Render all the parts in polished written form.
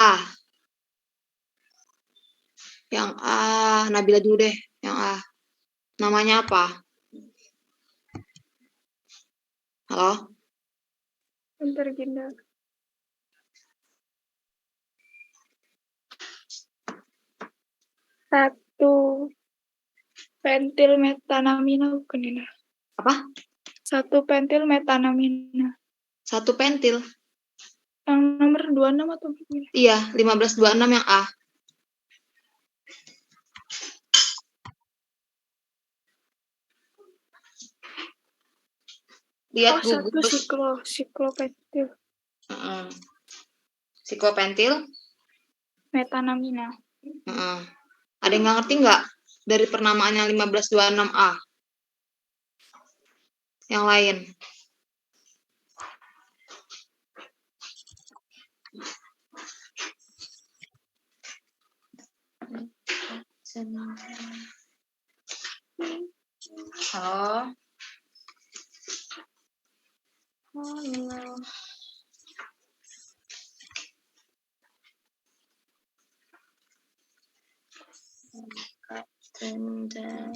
A. Yang A, Nabila dulu deh. Yang A. Namanya apa? Halo? Bentar, Ginda. Satu pentil metanamina bukan, Ginda? Apa? Satu pentil metanamina. Satu pentil. Yang nomor 26 atau gimana? Iya, 1526 yang A. Lihat satu gugus. siklopentil Siklopentil metanamina. Ada yang nggak ngerti nggak dari penamaannya 1526A? Yang lain. Halo? Halo. Sebentar.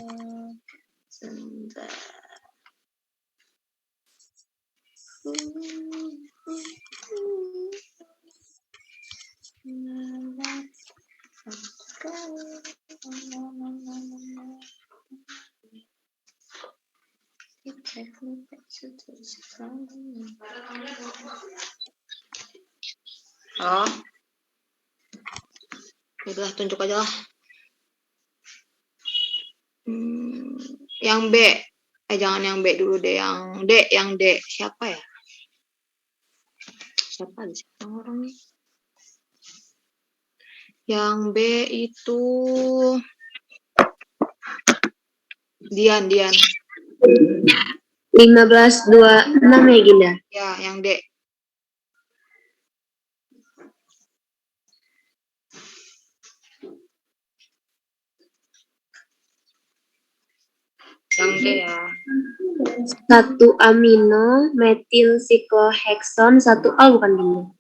Oh, udah tunjuk aja lah. Yang B. Jangan yang B dulu deh, yang D. Siapa ya? Siapa sih orang? Yang B itu Dian. 1526 ya, Ginda? Ya, yang D. Yang D ya. 1 amino metil siklohekson 1 al bukan, Ginda?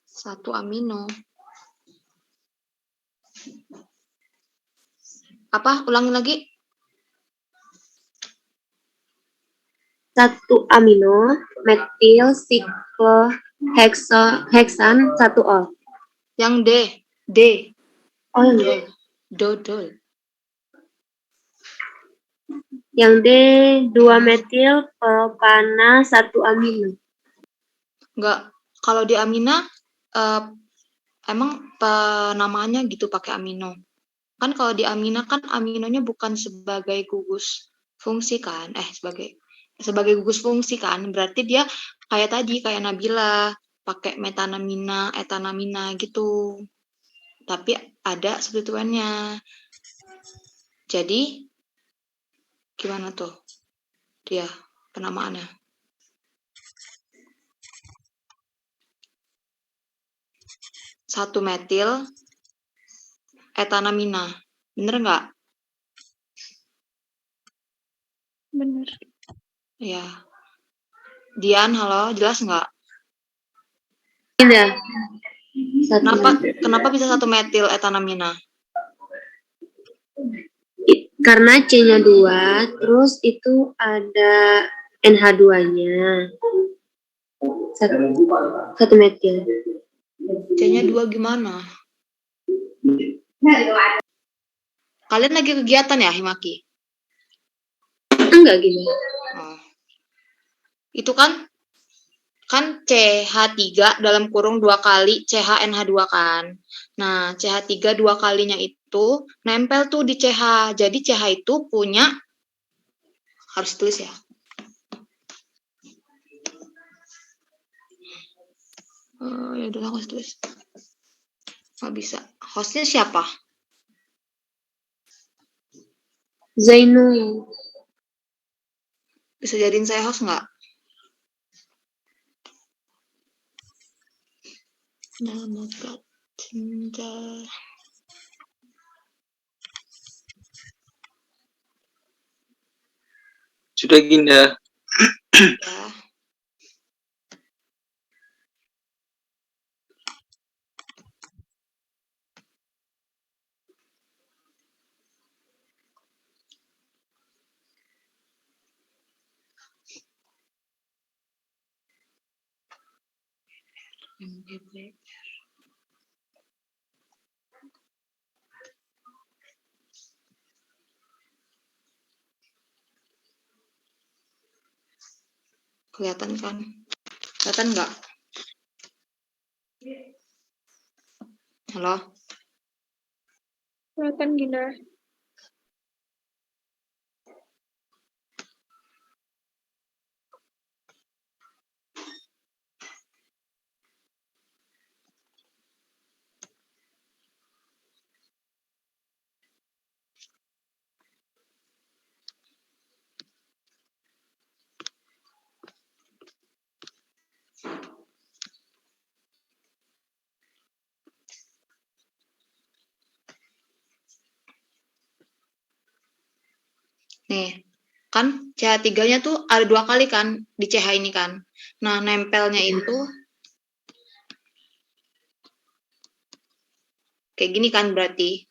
1 amino. Apa? Ulangi lagi. 1 amino metil sikloheksan 1 al. Yang D. Oh, yang D. Dodol. Yang D 2 metil propana 1 amino. Enggak, kalau di amina emang penamaannya gitu pakai amino. Kan kalau di amina kan aminonya bukan sebagai gugus fungsi kan? Sebagai gugus fungsi kan? Berarti dia kayak Nabila pakai metanamina, etanamina gitu. Tapi ada substituennya. Jadi gimana tuh dia penamaannya? Satu metil etanamina. Bener nggak? Bener. Ya. Dian, halo, jelas nggak? Ginda. Kenapa bisa 1 metil etanamina? Karena C-nya 2, terus itu ada NH2-nya. 1 metil. C-nya 2 gimana? Kalian lagi kegiatan ya, Himaki? Enggak, Ginda. Oh. Itu kan CH3 dalam kurung 2 kali CHNH2 kan. Nah, CH3 2 kalinya itu nempel tuh di CH. Jadi CH itu punya, harus tulis ya. Ya udah aku tulis. Nggak bisa. Hostnya siapa? Zainul. Bisa jadiin saya host nggak? Nama cinta. Sudah, Ginda. Ya. Kelihatan kan? Kelihatan nggak? Halo? Kelihatan Ginda. Nih, kan CH3-nya tuh ada 2 kali kan di CH ini kan. Nah, nempelnya itu kayak gini kan berarti.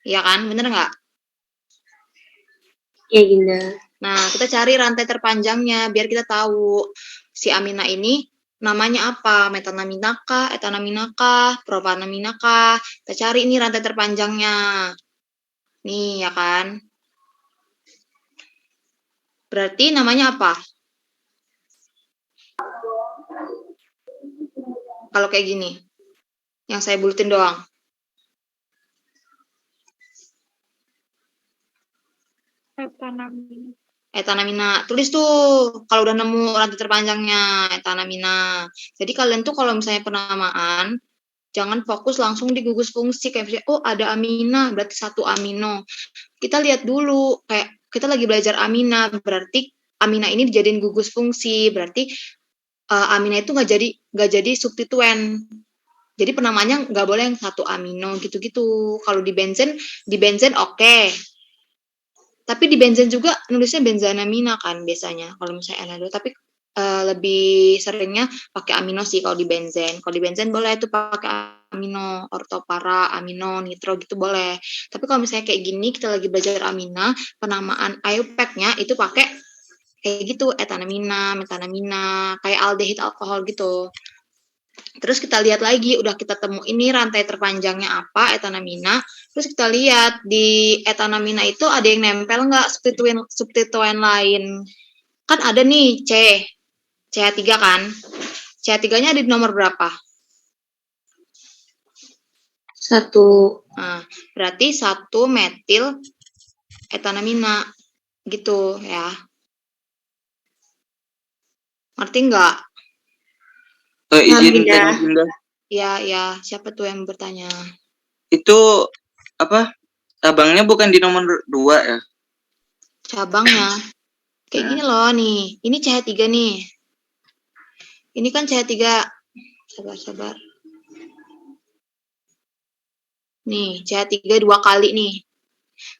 Iya kan? Bener nggak? Ya Ginda. Nah, kita cari rantai terpanjangnya biar kita tahu si amina ini namanya apa, metanamina kah, etanamina kah, propanamina kah. Kita cari ini rantai terpanjangnya. Nih, ya kan? Berarti namanya apa? Kalau kayak gini. Yang saya bulutin doang. Etanamina. Etanamina. Tulis tuh kalau udah nemu rantai terpanjangnya, etanamina. Jadi kalian tuh kalau misalnya penamaan, jangan fokus langsung di gugus fungsi. Kayak misalnya, oh ada amina, berarti satu amino. Kita lihat dulu, kayak kita lagi belajar amina, berarti amina ini dijadiin gugus fungsi. Berarti amina itu nggak jadi substituen. Jadi penamaannya nggak boleh yang satu amino gitu-gitu. Kalau di benzen oke. Tapi di benzen juga nulisnya benzanamina kan biasanya kalau misalnya N2, tapi lebih seringnya pakai amino sih kalau di benzen. Kalau di benzen boleh itu pakai amino, ortopara, amino, nitro gitu boleh. Tapi kalau misalnya kayak gini kita lagi belajar amina, penamaan IUPAC-nya itu pakai kayak gitu, etanamina, metanamina, kayak aldehid alkohol gitu. Terus kita lihat lagi, udah kita temu ini rantai terpanjangnya apa, etanamina. Terus kita lihat di etanamina itu ada yang nempel nggak substituen lain. Kan ada nih CH3 kan. CH3-nya ada di nomor berapa? 1. Nah, berarti 1 metil etanamina gitu ya. Ngerti nggak? Izin Ginda. tanya Ginda. Ya, siapa tuh yang bertanya? Itu apa? Abangnya bukan di nomor 2 ya? Cabangnya. Kayak gini loh nih. Ini CH3 nih. Ini kan CH3. Sabar. Nih, CH3 2 kali nih.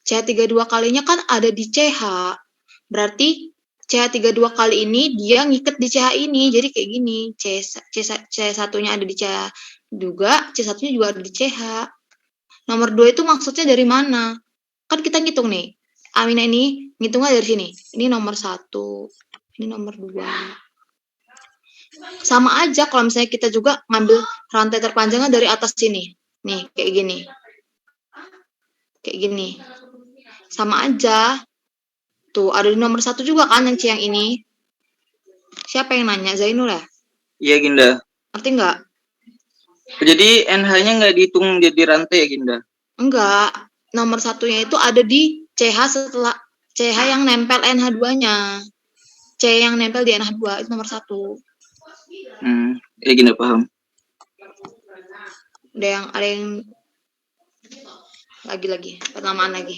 CH3 2 kalinya kan ada di CH. Berarti CH3 2 kali ini dia ngiket di CH ini. Jadi kayak gini. C1-nya ada di CH juga, C1-nya juga ada di CH. Nomor 2 itu maksudnya dari mana? Kan kita ngitung nih. Amina ini ngitungnya dari sini. Ini nomor 1. Ini nomor 2. Sama aja kalau misalnya kita juga ngambil rantai terpanjangnya dari atas sini. Nih, kayak gini. Kayak gini. Sama aja. Tuh, ada di nomor 1 juga kan yang C yang ini. Siapa yang nanya? Zainul ya? Iya Ginda. Ngerti nggak? Jadi NH-nya nggak dihitung jadi rantai ya Ginda? Enggak. Nomor 1-nya itu ada di CH setelah CH yang nempel NH2-nya. C yang nempel di NH2 itu nomor 1. Ya Ginda paham. Ada yang lagi penamaan lagi.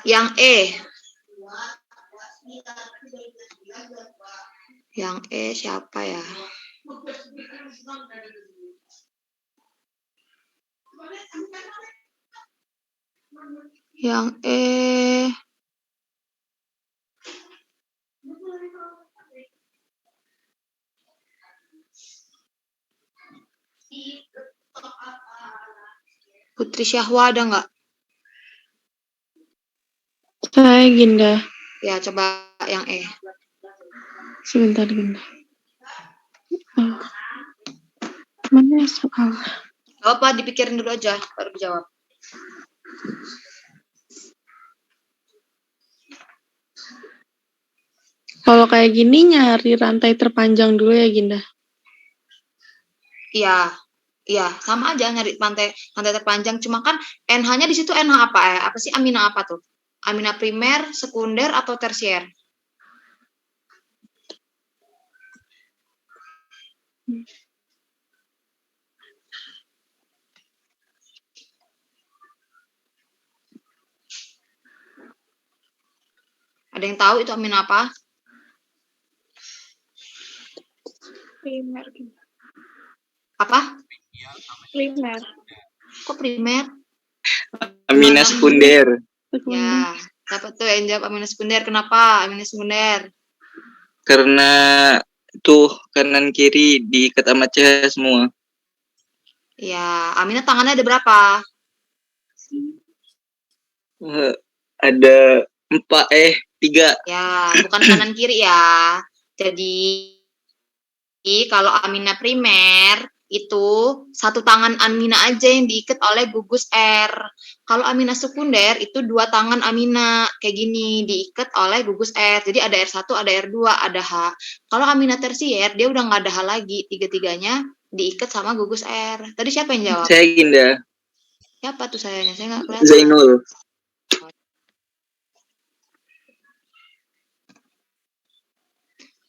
Yang E. Yang E siapa ya? Yang E Putri Syahwa ada nggak? Saya Ginda. Ya, coba yang E. Sebentar Ginda. Oh. Mana soal? Gak apa, dipikirin dulu aja, baru dijawab. Kalau kayak gini nyari rantai terpanjang dulu ya Ginda. Iya, sama aja nyari rantai terpanjang. Cuma kan NH-nya di situ NH apa ya? Apa sih amina apa tuh? Amina primer, sekunder, atau tersier? Ada yang tahu itu amina apa? Primer. Apa? Primer. Kok primer? Amina sekunder. Sekunder. Ya, siapa tuh yang jawab amina sekunder? Kenapa amina sekunder? Karena tuh kanan kiri diikat sama CH semua. Ya, amina tangannya ada berapa? Ada 3. Ya, bukan kanan kiri ya. Jadi kalau amina primer itu satu tangan amina aja yang diikat oleh gugus R. Kalau amina sekunder itu dua tangan amina kayak gini diikat oleh gugus R. Jadi ada R1, ada R2, ada H. Kalau amina tersier dia udah nggak ada H lagi, tiga-tiganya diikat sama gugus R. Tadi siapa yang jawab? Saya Ginda. Siapa tuh sayanya? Saya nggak kelihatan. Zainul.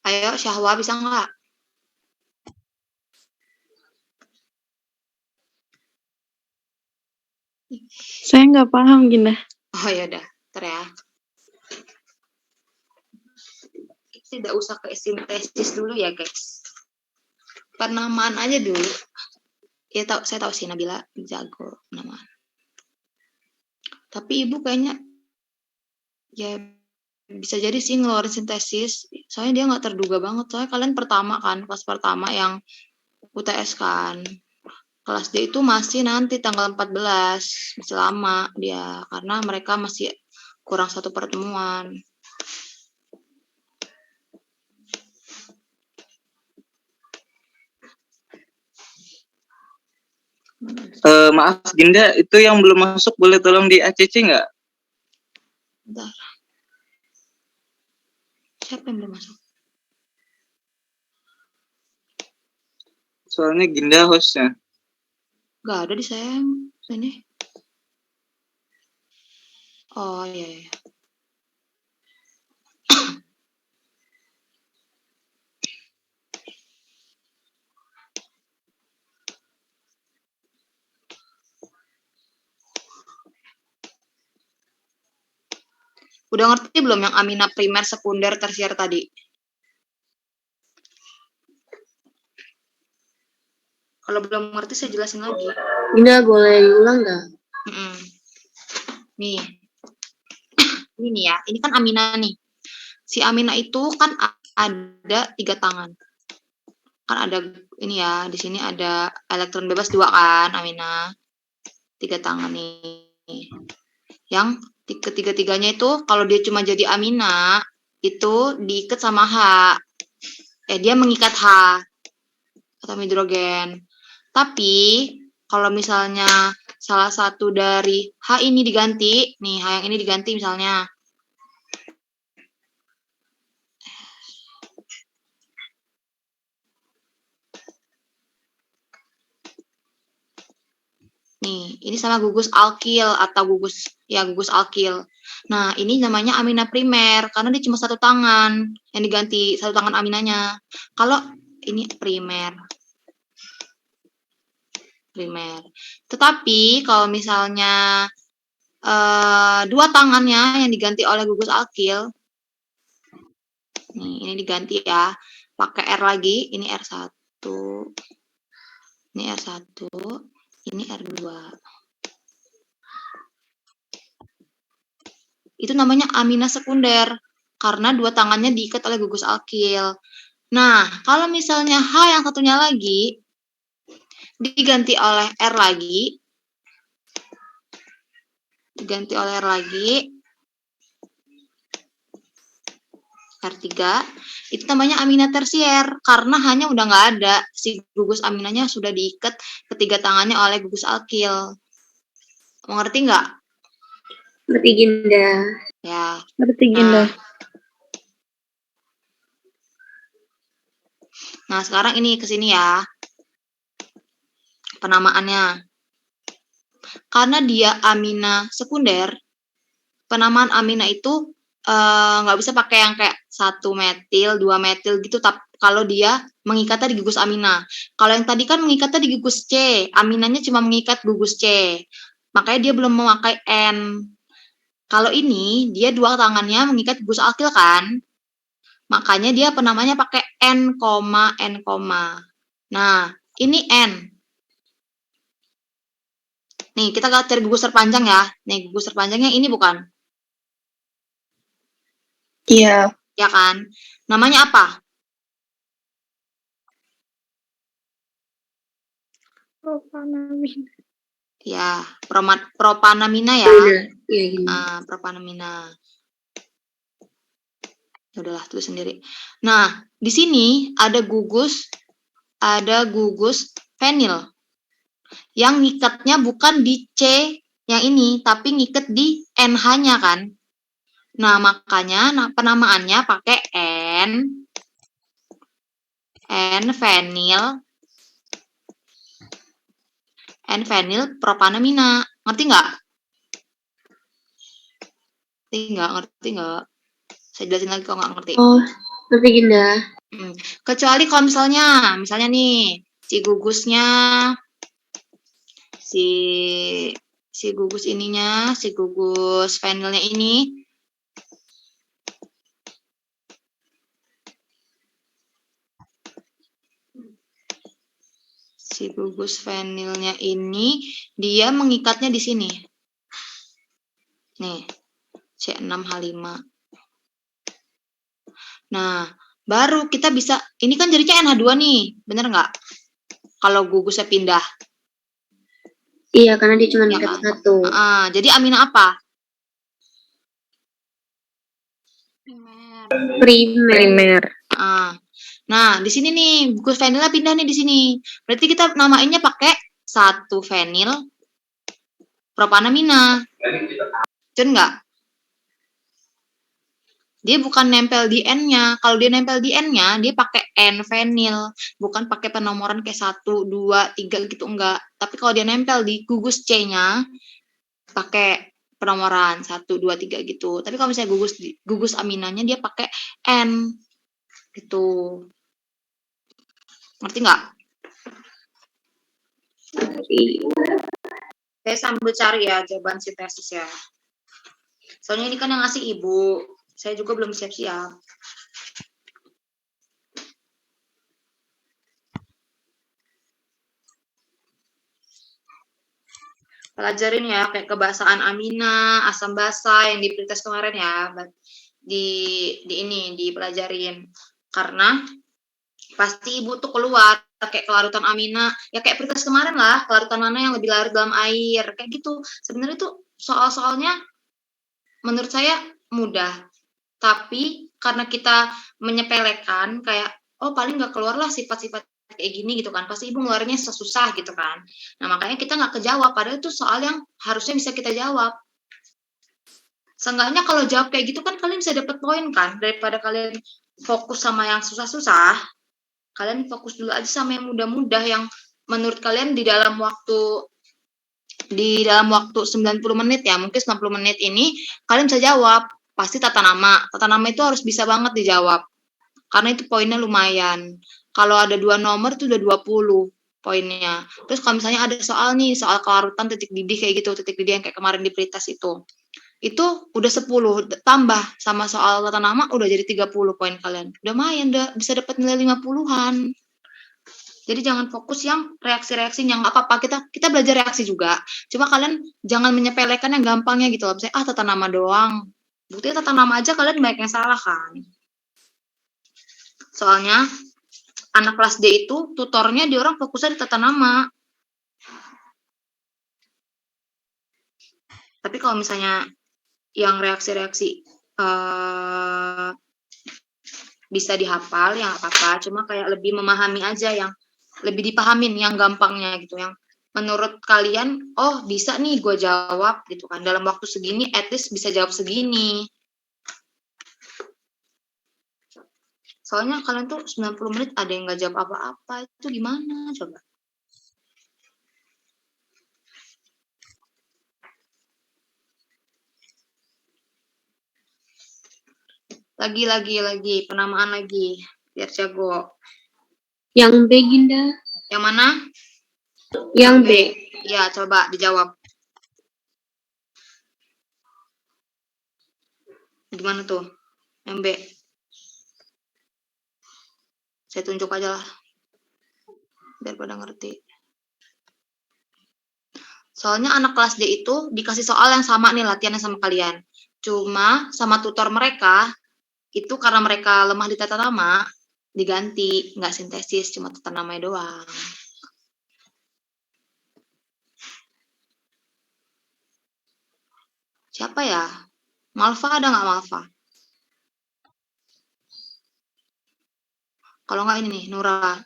Ayo Syahwa bisa nggak? Saya nggak paham Ginda. Oh ya udah, ntar ya. Tidak usah ke sintesis dulu ya guys. Penamaan aja dulu. Ya saya tahu sih Nabila jago penamaan. Tapi ibu kayaknya ya bisa jadi sih ngeluarin sintesis. Soalnya dia nggak terduga banget. Soalnya kalian pertama kan, kelas pertama yang UTS kan. Kelas D itu masih nanti tanggal 14, masih lama dia. Karena mereka masih kurang satu pertemuan. Maaf Ginda, itu yang belum masuk boleh tolong di ACC nggak? Bentar. Siapa yang belum masuk? Soalnya Ginda hostnya. Gak ada di saya ini. Oh iya. Udah ngerti belum yang amina primer, sekunder, tersier tadi? Kalau belum ngerti saya jelasin lagi. Ginda boleh diulang nggak? Nih. Ini nih ya, ini kan amina nih. Si amina itu kan ada 3 tangan. Kan ada ini ya, di sini ada elektron bebas 2 kan, amina. 3 tangan nih. Yang ketiga-tiganya itu kalau dia cuma jadi amina, itu diikat sama H. Dia mengikat H atom hidrogen. Tapi kalau misalnya salah satu dari H ini diganti, nih H yang ini diganti misalnya. Nih, ini sama gugus alkil atau gugus alkil. Nah, ini namanya amina primer karena dia cuma satu tangan yang diganti, satu tangan aminanya. Kalau ini primer. Tetapi kalau misalnya 2 tangannya yang diganti oleh gugus alkil, nih ini diganti ya, pakai R lagi, ini R1, ini R1, ini R2. Itu namanya amina sekunder karena 2 tangannya diikat oleh gugus alkil. Nah, kalau misalnya H yang satunya lagi diganti oleh R lagi, diganti oleh R lagi. R3, itu namanya amina tersier, karena hanya udah nggak ada, si gugus aminanya sudah diikat ketiga tangannya oleh gugus alkil. Mengerti nggak? Ngerti Ginda. Ya. Ngerti Ginda. Nah, sekarang ini ke sini ya. Penamaannya. Karena dia amina sekunder, penamaan amina itu nggak bisa pakai yang kayak 1 metil, 2 metil gitu, tapi kalau dia mengikatnya di gugus amina. Kalau yang tadi kan mengikatnya di gugus C, aminanya cuma mengikat gugus C. Makanya dia belum memakai N. Kalau ini, dia dua tangannya mengikat gugus alkil kan? Makanya dia penamanya pakai N, N. Nah, ini N. Nih, kita cari gugus terpanjang ya. Nih, gugus terpanjangnya ini bukan? Iya. Ya kan? Namanya apa? Propanamina. Ya, propanamina ya. Iya Ginda. Propanamina. Udahlah, tulis sendiri. Nah, di sini ada gugus fenil. Yang ngikatnya bukan di C yang ini, tapi ngikat di NH-nya kan. Nah, makanya penamaannya pakai N-fenil propanamina. Ngerti nggak? Ngerti nggak? Saya jelasin lagi kalau nggak ngerti. Oh, ngerti Ginda. Kecuali kalau misalnya nih, si gugusnya, si gugus ininya, si gugus fenilnya ini, dia mengikatnya di sini. Nih, C6H5. Nah, baru kita bisa, ini kan jadinya NH2 nih, bener nggak? Kalau gugusnya pindah. Iya, karena dia cuma Ya ikat kan? 1. Jadi amina apa? Primer. Nah, di sini nih, gugus fenilnya pindah nih di sini. Berarti kita namainnya pakai 1 fenil propanamina. Betul nggak? Dia bukan nempel di N-nya. Kalau dia nempel di N-nya, dia pakai N-fenil. Bukan pakai penomoran kayak 1, 2, 3 gitu, enggak. Tapi kalau dia nempel di gugus C-nya, pakai penomoran 1, 2, 3 gitu. Tapi kalau misalnya gugus aminanya, dia pakai N. Gitu. Ngerti nggak? Saya sambil cari ya jawaban sintesis ya. Soalnya ini kan yang ngasih ibu. Saya juga belum siap-siap. Pelajarin ya, kayak kebasaan amina, asam basa yang di pretest kemarin ya. Dipelajarin. Karena pasti ibu tuh keluar kayak kelarutan amina, ya kayak pretest kemarin lah, kelarutan mana yang lebih larut dalam air, kayak gitu. Sebenarnya tuh soal-soalnya menurut saya mudah. Tapi karena kita menyepelekan kayak, oh paling nggak keluarlah sifat-sifat kayak gini gitu kan, pasti ibu ngeluarnya susah gitu kan. Nah makanya kita nggak kejawab, padahal itu soal yang harusnya bisa kita jawab. Seenggaknya kalau jawab kayak gitu kan kalian bisa dapat poin kan, daripada kalian fokus sama yang susah-susah, kalian fokus dulu aja sama yang mudah-mudah yang menurut kalian di dalam waktu 90 menit ya, mungkin 90 menit ini kalian bisa jawab. Pasti tata nama itu harus bisa banget dijawab. Karena itu poinnya lumayan. Kalau ada 2 nomor itu udah 20 poinnya. Terus kalau misalnya ada soal nih, soal kelarutan titik didih kayak gitu, titik didih yang kayak kemarin di pretest itu udah 10 tambah sama soal tata nama udah jadi 30 poin kalian. Udah lumayan, udah bisa dapat nilai 50-an. Jadi jangan fokus yang reaksi-reaksinya, nggak apa-apa, kita belajar reaksi juga. Cuma kalian jangan menyepelekan yang gampangnya gitu loh. Misalnya, tata nama doang. Buktinya tata nama aja kalian banyak yang salah kan. Soalnya anak kelas D itu tutornya dia orang fokusnya di tata nama. Tapi kalau misalnya yang reaksi-reaksi bisa dihafal, ya nggak apa-apa. Cuma kayak lebih memahami aja, yang lebih dipahamin, yang gampangnya gitu. Yang menurut kalian, oh bisa nih gue jawab gitu kan. Dalam waktu segini, at least bisa jawab segini. Soalnya kalian tuh 90 menit ada yang nggak jawab apa-apa. Itu gimana coba? Lagi. Penamaan lagi. Biar jago. Yang B, Ginda. Yang mana? Yang B. Ya, coba dijawab. Gimana tuh? Yang B. Saya tunjuk aja lah. Biar pada ngerti. Soalnya anak kelas D itu dikasih soal yang sama nih, latihannya sama kalian. Cuma sama tutor mereka, itu karena mereka lemah di tata nama, diganti. Nggak sintesis, cuma tata namanya doang. Siapa ya? Malva ada nggak Malva? Kalau nggak ini nih, Nura.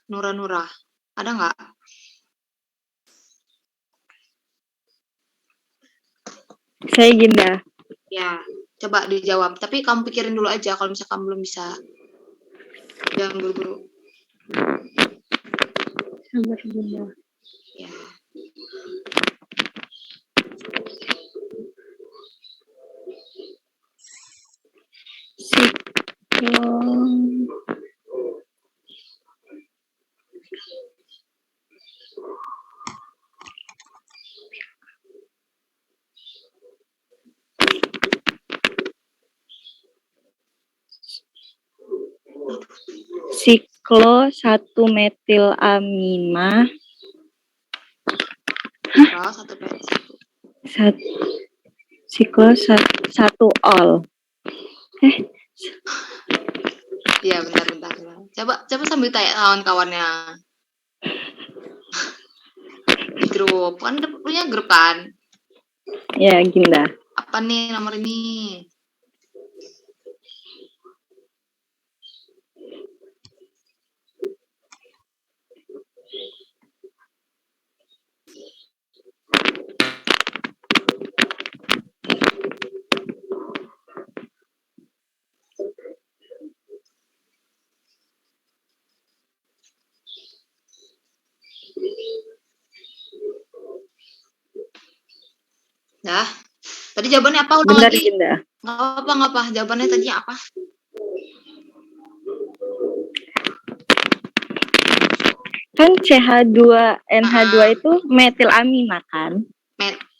Ada nggak? Saya Ginda. Ya, coba dijawab. Tapi kamu pikirin dulu aja kalau misalnya kamu belum bisa. Jangan buru-buru. Sabar Ginda. Ya. Siklon. Siklo 1-metilamina Terus satu per satu. siklo 1-ol. Iya, bentar. Coba sambil tanya kawan-kawannya. Di grup. Kan punya grup kan? Ya, Ginda. Apa nih nomor ini? Dah. Tadi jawabannya apa? Ulang Benar, lagi. Ginda. Nggak apa. Jawabannya tadi apa? Kan CH2NH2 itu metilamina kan?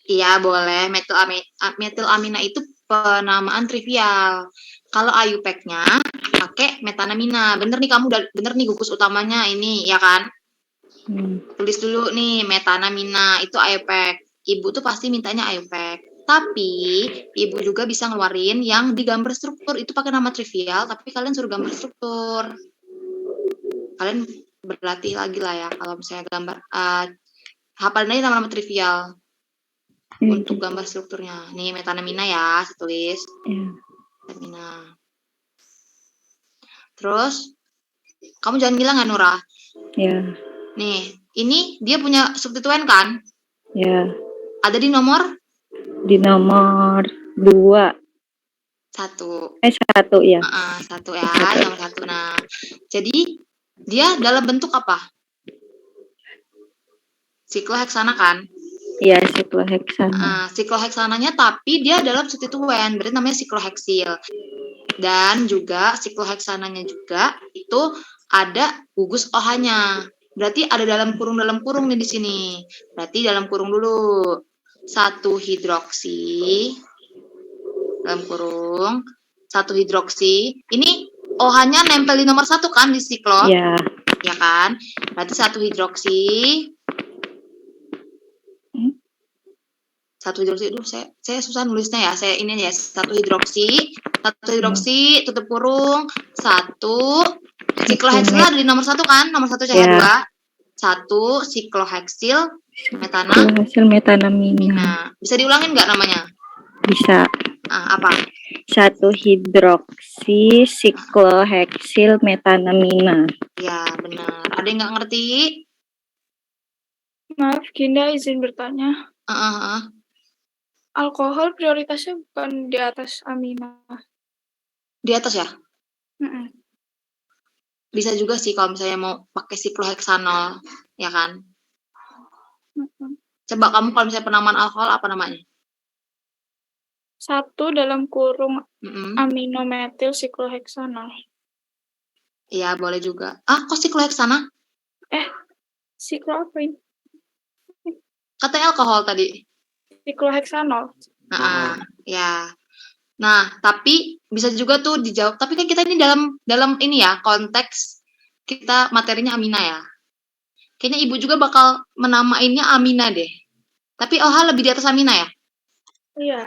Iya, boleh. Metilamina itu penamaan trivial. Kalau IUPAC-nya pakai metanamina. Bener nih, kamu udah bener nih gugus utamanya ini, ya kan? Tulis dulu nih, metanamina itu IUPAC. Ibu tuh pasti mintanya IUPAC. Tapi ibu juga bisa ngeluarin yang di gambar struktur. Itu pakai nama trivial, tapi kalian suruh gambar struktur. Kalian berlatih lagi lah ya, kalau misalnya gambar. Hafalin aja nama-nama trivial. Untuk gambar strukturnya. Nih, metanamina ya, saya tulis. Metanamina. Terus, kamu jangan bilang nggak, Nura? Ya. Nih, ini dia punya substituen kan? Ya. Ada di nomor? Di nomor 2. 1. 1 ya. 1 ya, nomor 1. Nah, jadi dia dalam bentuk apa? Sikloheksana kan? Iya, sikloheksana. Sikloheksananya tapi dia dalam substituen, berarti namanya sikloheksil. Dan juga sikloheksananya juga itu ada gugus OH-nya. Berarti ada dalam kurung nih di sini. Berarti dalam kurung dulu. 1 hidroksi. Dalam kurung. 1 hidroksi. Ini OH-nya nempel di nomor 1 kan di siklo? Iya. Ya kan? Berarti 1 hidroksi. 1 hidroksi, saya susah nulisnya ya. Saya ini ya, 1 hidroksi, tutup kurung, 1 sikloheksil ada di nomor 1 kan? Nomor 1 CH2. 1 sikloheksil metanamina. Sikloheksil metanamina. Bisa diulangin nggak namanya? Bisa. Apa? 1 hidroksi sikloheksil metanamina. Ya, benar. Ada yang nggak ngerti? Maaf, Ginda izin bertanya. Heeh. Alkohol prioritasnya bukan di atas amina. Di atas ya? Mm-mm. Bisa juga sih kalau misalnya mau pakai sikloheksanol, ya kan? Mm-mm. Coba kamu kalau misalnya penamaan alkohol apa namanya? 1 dalam kurung Mm-mm. aminometil sikloheksanol. Iya, boleh juga. Kok sikloheksanol? Siklo apa ini? Katanya alkohol tadi. Sikloheksanol. Ya. Nah, tapi bisa juga tuh dijawab. Tapi kan kita ini dalam ini ya, konteks kita materinya amina ya. Kayaknya ibu juga bakal menamainnya amina deh. Tapi OH lebih di atas amina ya? Iya.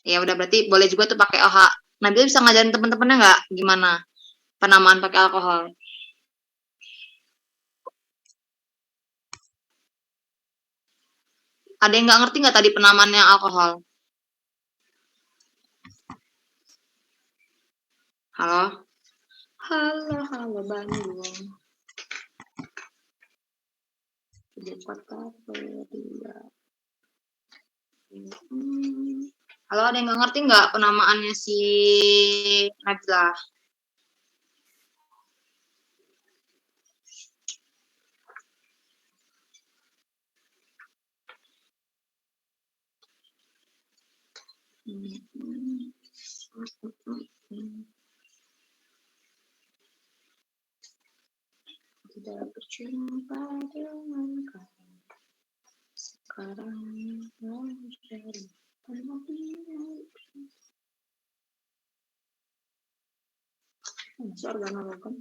Ya udah berarti boleh juga tuh pakai OH. Nabila bisa ngajarin teman-temannya nggak gimana penamaan pakai alkohol? Ada yang nggak ngerti nggak tadi penamaannya alkohol? Halo? Halo Bandung. Halo, ada yang nggak ngerti nggak penamaannya si Nabila? Tidak berjumpa dengan kamu sekarang menjadi organ.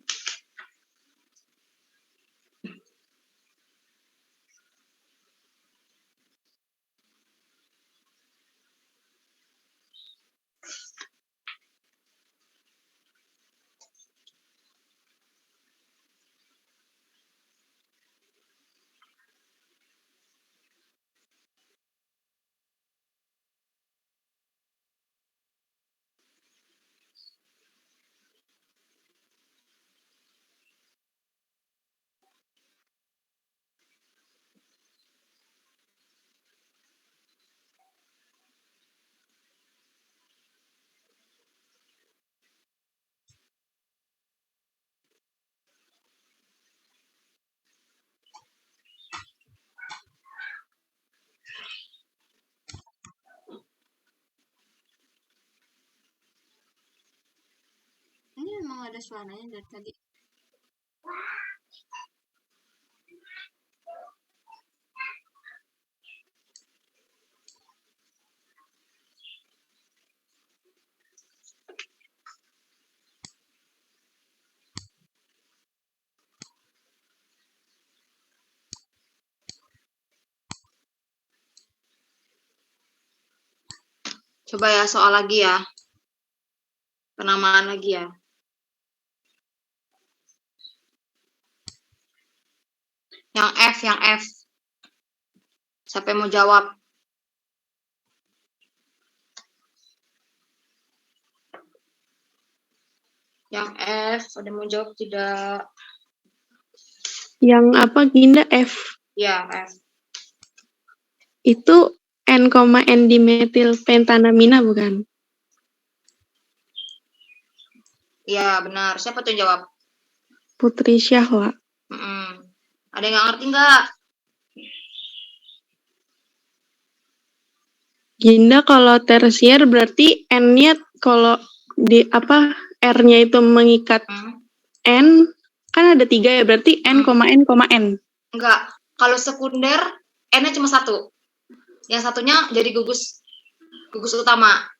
Ini memang ada suaranya dari tadi. Coba ya soal lagi ya. Penamaan lagi ya. Yang F. Siapa yang mau jawab? Yang F, ada yang mau jawab tidak? Yang apa Ginda F? Ya, F. Itu N, dimetil pentanamina bukan? Iya, benar. Siapa tuh yang jawab? Putri Syahwa. Ada yang nggak ngerti nggak? Ginda kalau tersier berarti N-nya kalau di apa R-nya itu mengikat N kan ada 3 ya berarti N, N. Enggak. Kalau sekunder N-nya cuma 1. Yang satunya jadi gugus utama.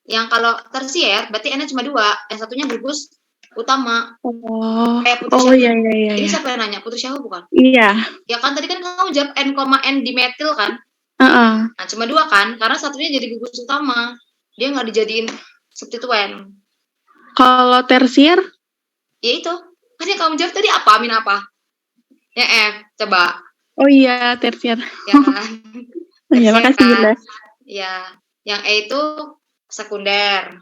Yang kalau tersier berarti N-nya cuma 2. Yang satunya gugus utama. Kayak Putri Syahwa. Iya. Ini siapa yang nanya? Putri Syahwa bukan? Iya. Ya kan tadi kan kamu jawab N, dimetil kan? Nah, cuma 2 kan? Karena satunya jadi gugus utama. Dia nggak dijadiin substituen. Kalau tersier? Ya itu. Kan yang kamu jawab tadi apa? Amin apa? Ya F. Coba. Oh iya, tersier. Ya kan? Ya, makasih Ginda. Ya. Yang E itu sekunder.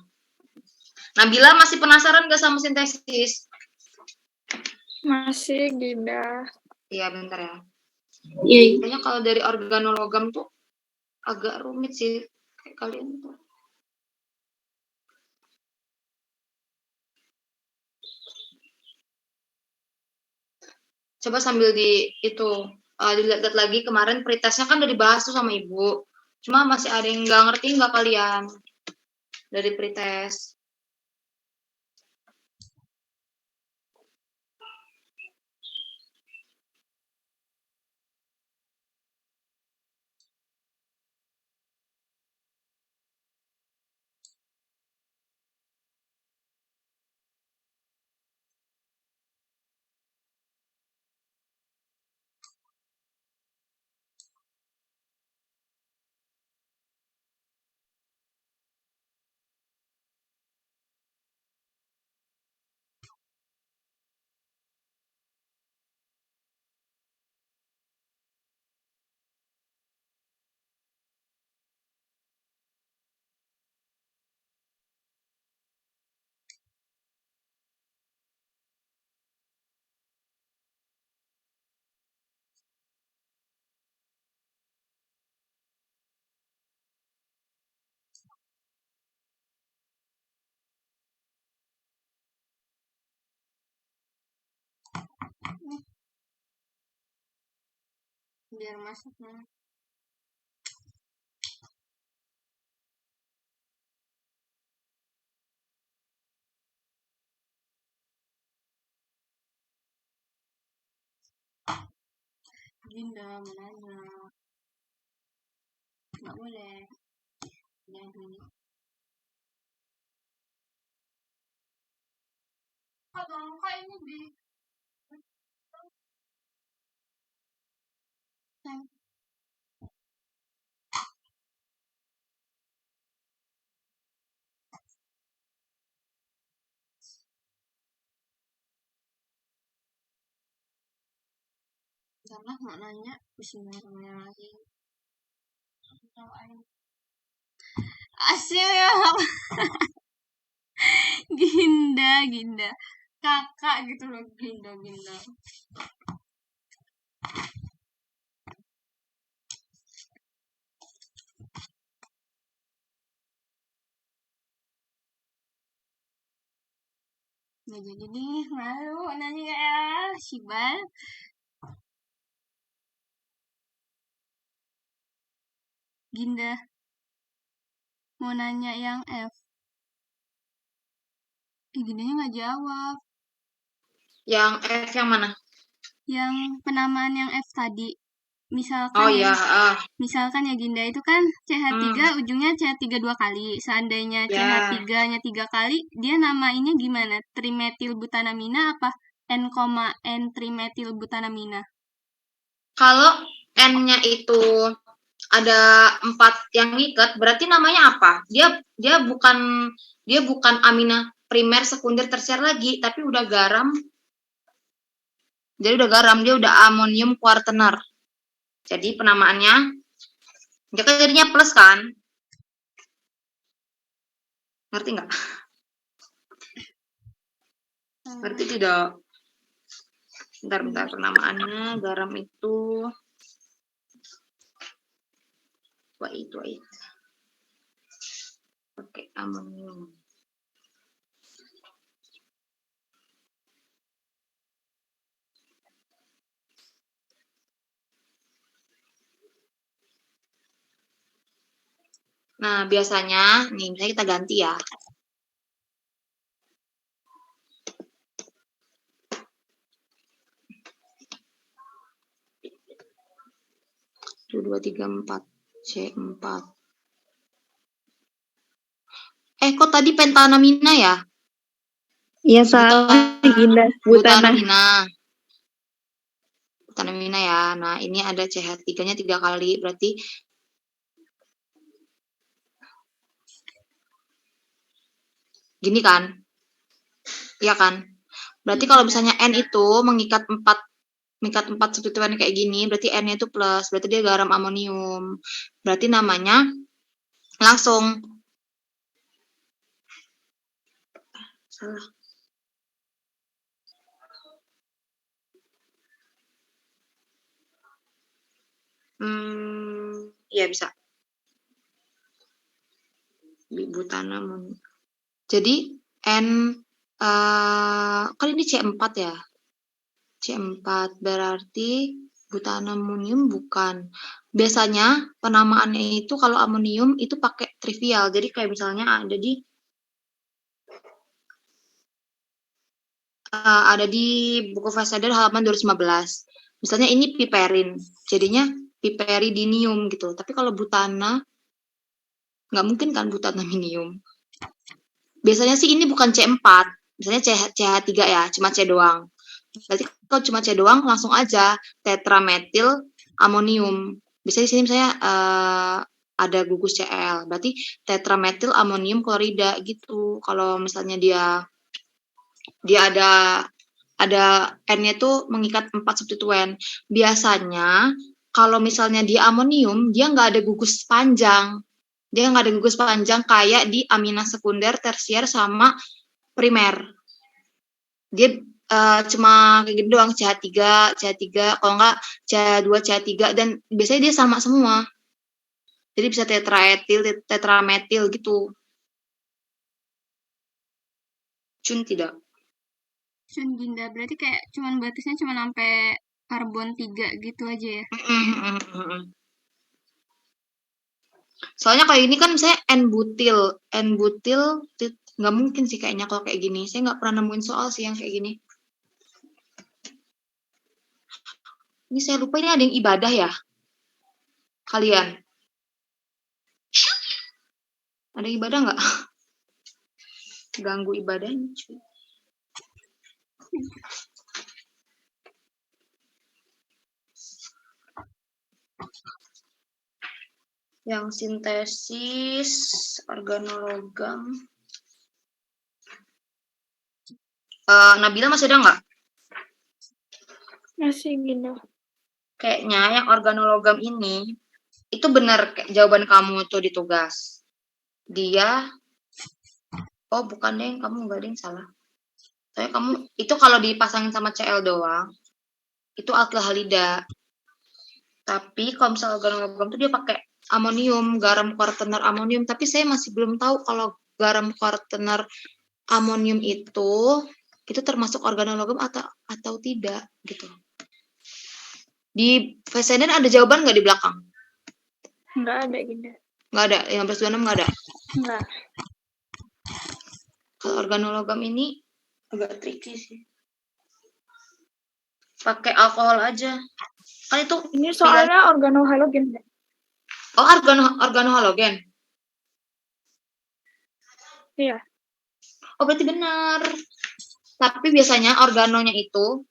Nabila masih penasaran gak sama sintesis? Masih, Ginda. Iya, bentar ya. Iya. Kayaknya kalau dari organologam tuh agak rumit sih. Kayak kalian tuh. Coba sambil dilihat lagi kemarin pretestnya kan udah dibahas tuh sama ibu. Cuma masih ada yang nggak ngerti nggak kalian dari pretest? Biar masuk nah. Ginda mau nanya. Nggak boleh. Jadi. Kalau kayak ini di. Karena nggak nanya bismillahirrahmanirrahim lagi. Asyik ya. Ginda. Kakak gitu loh, Ginda. Nggak jadi nih, malu nanya ya, Sibal. Ginda mau nanya yang F. Gindanya nggak jawab. Yang F yang mana? Yang penamaan yang F tadi. Misalkan Oh ya, misalkan ya Ginda itu kan CH3 ujungnya CH3 2 kali. Seandainya Ya. CH3-nya 3 kali, dia namainnya gimana? Trimetilbutanamina apa N, trimetilbutanamina? Kalau N-nya itu ada 4 yang ngikat, berarti namanya apa? Dia bukan amina primer, sekunder, tersier lagi, tapi udah garam. Jadi udah garam, dia udah amonium kuartener. Jadi penamaannya dia kan jadinya plus kan? Ngerti nggak? Ngerti tidak? Bentar, penamaannya garam itu wait. Oke, amonium. Nah, biasanya, nih, misalnya kita ganti ya. 1, 2, 3, 4. C4. Kok tadi pentanamina ya? Iya, salah, Ginda. Butanamina ya. Nah, ini ada CH3-nya 3 kali, berarti gini kan? Iya kan? Berarti kalau misalnya N itu mengikat 4 substituen kayak gini, berarti N-nya itu plus, berarti dia garam amonium. Berarti namanya Langsung. Salah. Iya bisa. Butana ammonium. Jadi N kan ini C4 ya. C4 berarti butana ammonium bukan. Biasanya penamaannya itu kalau amonium itu pakai trivial. Jadi kayak misalnya ada di buku Fasseder halaman 215. Misalnya ini piperin, jadinya piperidinium gitu. Tapi kalau butana nggak mungkin kan butanaminium. Biasanya sih ini bukan C4, misalnya CH3 ya, cuma C doang. Berarti kalau cuma C doang langsung aja tetrametil amonium. Bisa di sini misalnya ada gugus Cl, berarti tetrametil amonium klorida gitu. Kalau misalnya dia ada N-nya tuh mengikat 4 substituen. Biasanya kalau misalnya dia amonium, dia nggak ada gugus panjang. Dia nggak ada gugus panjang kayak di amina sekunder, tersier, sama primer. Dia cuma kayak gitu doang, CH3, kalau nggak CH2, CH3, dan biasanya dia sama semua. Jadi bisa tetraetil, tetrametil gitu. Cun tidak? Cun Ginda, berarti kayak cuman batasnya cuma sampai karbon 3 gitu aja ya? Soalnya kayak ini kan misalnya N-butil nggak mungkin sih kayaknya kalau kayak gini. Saya nggak pernah nemuin soal sih yang kayak gini. Ini saya lupa ini ada yang ibadah ya? Kalian? Ada yang ibadah nggak? Ganggu ibadahnya cuy. Yang sintesis organologam. Nabila masih ada nggak? Masih Ginda. Kayaknya yang organologam ini itu benar jawaban kamu tuh di tugas. Dia bukan deh, kamu nggak ada yang salah. Soalnya kamu itu kalau dipasangin sama Cl doang, itu alkyl halida. Tapi kalau misalnya organologam tuh dia pakai amonium, garam kuartener amonium. Tapi saya masih belum tahu kalau garam kuartener amonium itu termasuk organologam atau tidak gitu. Di Fassender ada jawaban nggak di belakang? Nggak ada Ginda. Nggak ada, 1526 nggak ada. Nggak. Kalau organologam ini agak tricky sih. Pakai alkohol aja. Kan itu Ini soalnya organohalogen. organohalogen. Iya. Oh, berarti benar. Tapi biasanya organonya itu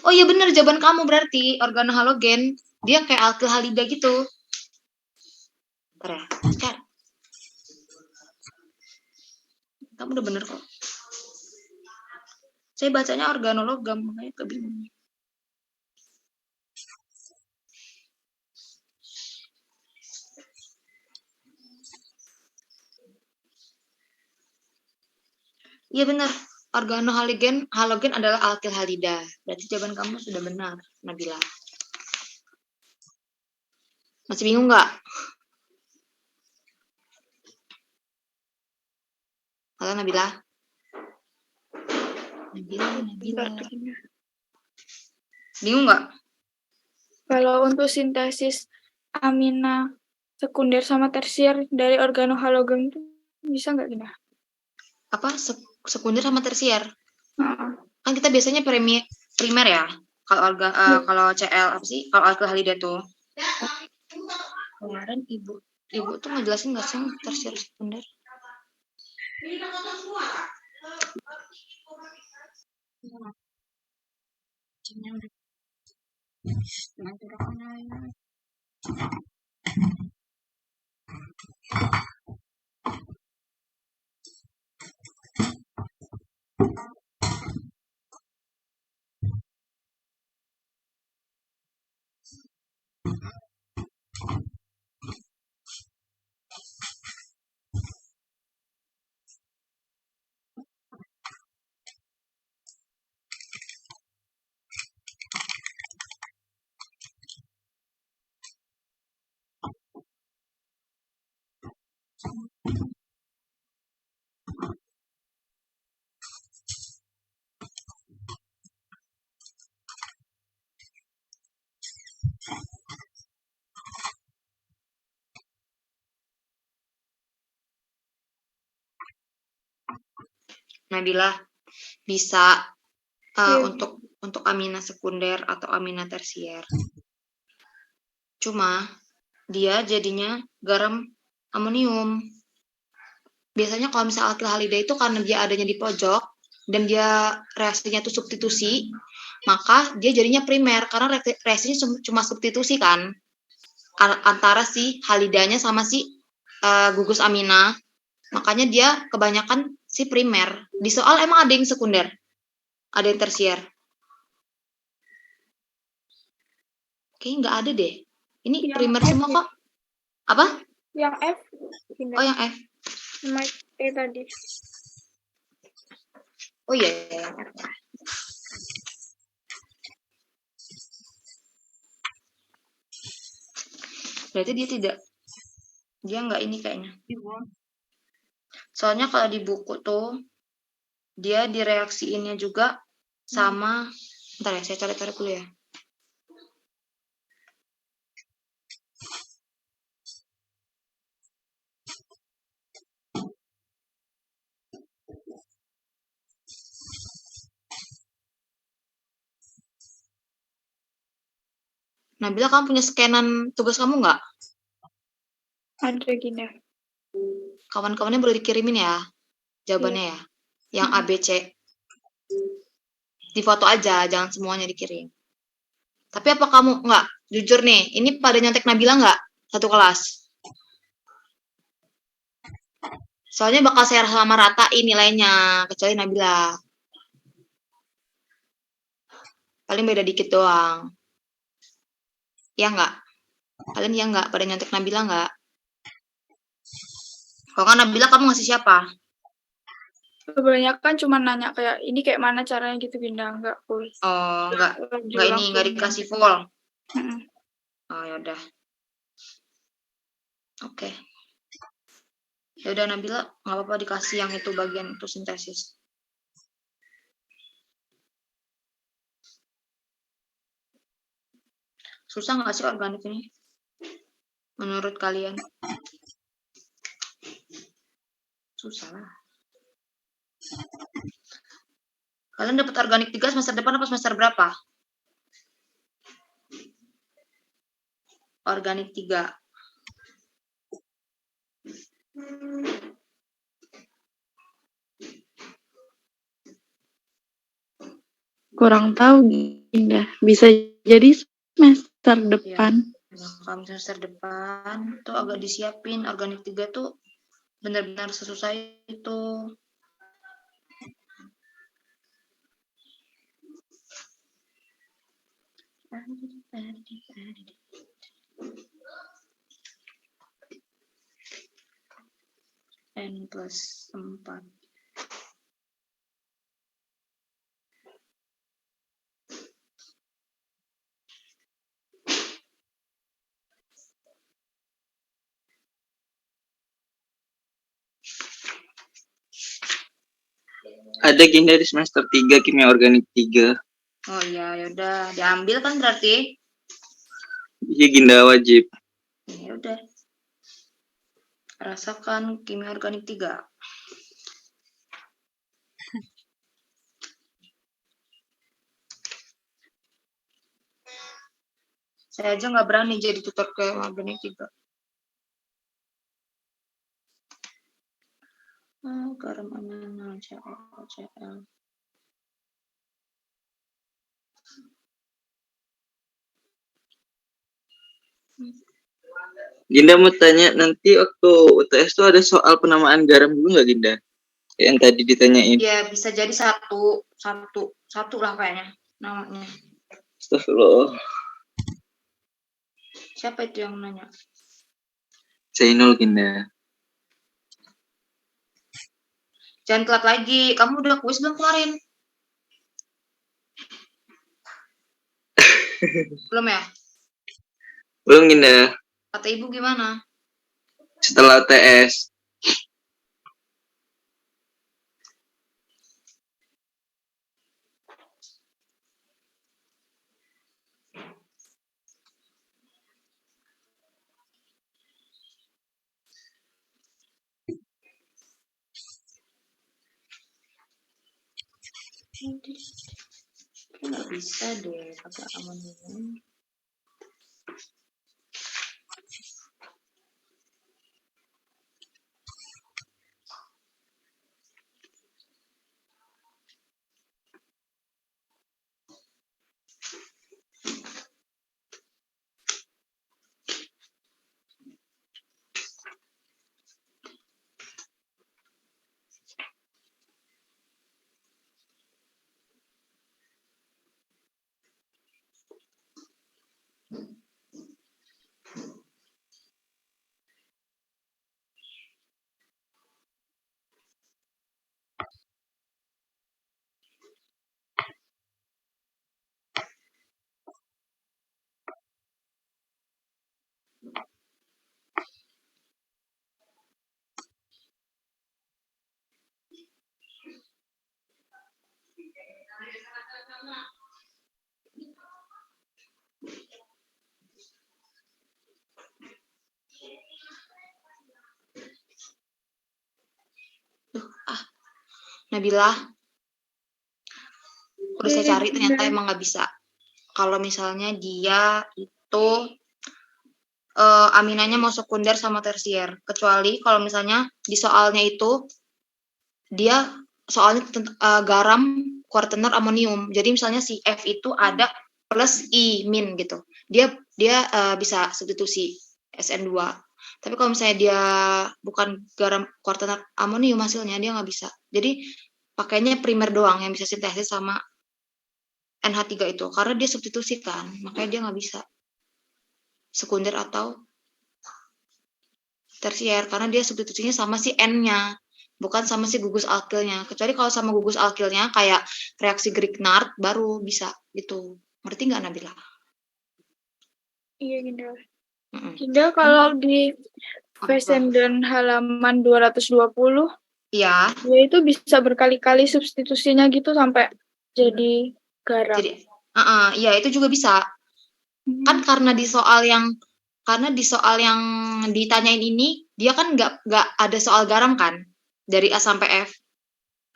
oh iya benar jawaban kamu berarti organohalogen. Dia kayak alkyl halida gitu. Bentar ya. Bentar. Kamu udah bener kok. Saya bacanya organologam, makanya kebingungan. Iya benar. Organohalogen adalah alkyl halida. Berarti jawaban kamu sudah benar, Nabila. Masih bingung nggak? Halo Nabila. Nabila. Bingung nggak? Kalau untuk sintesis amina sekunder sama tersier dari organohalogen itu bisa nggak Ginda? Apa sekunder sama tersier? Heeh. Kan kita biasanya primer ya. Kalau kalau Cl apa sih? Kalau alkyl halida tuh. Kemarin ibu tuh ngejelasin nggak sih tersier sekunder? Nabila bisa Iya. untuk amina sekunder atau amina tersier. Cuma dia jadinya garam amonium. Biasanya kalau misalnya alkil itu karena dia adanya di pojok dan dia reaksinya itu substitusi, maka dia jadinya primer karena reaksinya cuma substitusi kan antara si halidanya sama si gugus amina. Makanya dia kebanyakan si primer. Di soal emang ada yang sekunder, ada yang tersier. Kayaknya nggak ada deh. Ini Yang primer F semua ya? kok. Apa? Yang F. Oh, yang F. Sama E tadi. Oh iya, yang F. Berarti dia nggak ini kayaknya. Soalnya kalau di buku tuh dia direaksiinnya juga sama. Bentar ya, saya cari dulu ya. Nabila, kamu punya scanan tugas kamu nggak? Ada Ginda. Kawan-kawannya boleh dikirimin ya jawabannya ya. Yang A, B, C. Di foto aja, jangan semuanya dikirim. Tapi apa kamu nggak? Jujur nih, ini pada nyontek Nabila nggak? Satu kelas. Soalnya bakal saya sama ratain nilainya, kecuali Nabila. Paling beda dikit doang. Ya nggak? Kalian ya nggak? Pada nyontek Nabila nggak? Kalau nggak Nabila, kamu ngasih siapa? Kebanyakan cuma nanya kayak ini kayak mana caranya gitu Ginda, enggak full. Oh, nggak ini, nggak dikasih full. Oh, yaudah. Oke. Ya udah Nabila, nggak apa-apa dikasih yang itu bagian itu sintesis. Susah nggak sih organik ini? Menurut kalian? Susah lah. Kalian dapat organik 3 semester depan apa semester berapa? Organik 3. Kurang tahu Ginda. Bisa jadi semester depan. Kalau semester depan tuh agak disiapin organik 3 tuh benar-benar sesusah itu. N+4. Ada Ginda di semester 3 kimia organik 3. Oh iya, yaudah diambil kan berarti? Iya Ginda wajib. Ya udah. Rasakan kimia organik 3. Saya aja nggak berani jadi tutor ke organik 3. Garam amina, CL. Ginda mau tanya, nanti waktu UTS tuh ada soal penamaan garam dulu nggak Ginda? Yang tadi ditanyain. Ya bisa jadi satu lah kayaknya namanya. Astagfirullah. Siapa itu yang nanya? Zainul Ginda. Jangan telat lagi. Kamu udah kuis belum kemarin? Belum ya? Belum Ginda. Kata ibu gimana? Setelah UTS. Nggak bisa deh pakai amonium. Nabila, udah saya cari ternyata emang nggak bisa. Kalau misalnya dia itu aminanya mau sekunder sama tersier, kecuali kalau misalnya di soalnya itu dia soalnya garam kuartener amonium. Jadi misalnya si F itu ada plus I min gitu. Dia bisa substitusi SN2. Tapi kalau misalnya dia bukan garam kuartener amonium hasilnya dia nggak bisa. Jadi pakainya primer doang yang bisa sintesis sama NH3 itu karena dia substitusi kan, makanya dia nggak bisa sekunder atau tersier karena dia substitusinya sama si N-nya bukan sama si gugus alkilnya. Kecuali kalau sama gugus alkilnya kayak reaksi Grignard baru bisa gitu. Ngerti nggak Nabila? Iya, Ginda. Ginda, kalau di Fessenden halaman 220, Iya. dia itu bisa berkali-kali substitusinya gitu sampai jadi garam. Jadi, iya itu juga bisa. Kan karena di soal yang ditanyain ini dia kan nggak ada soal garam kan dari A sampai F.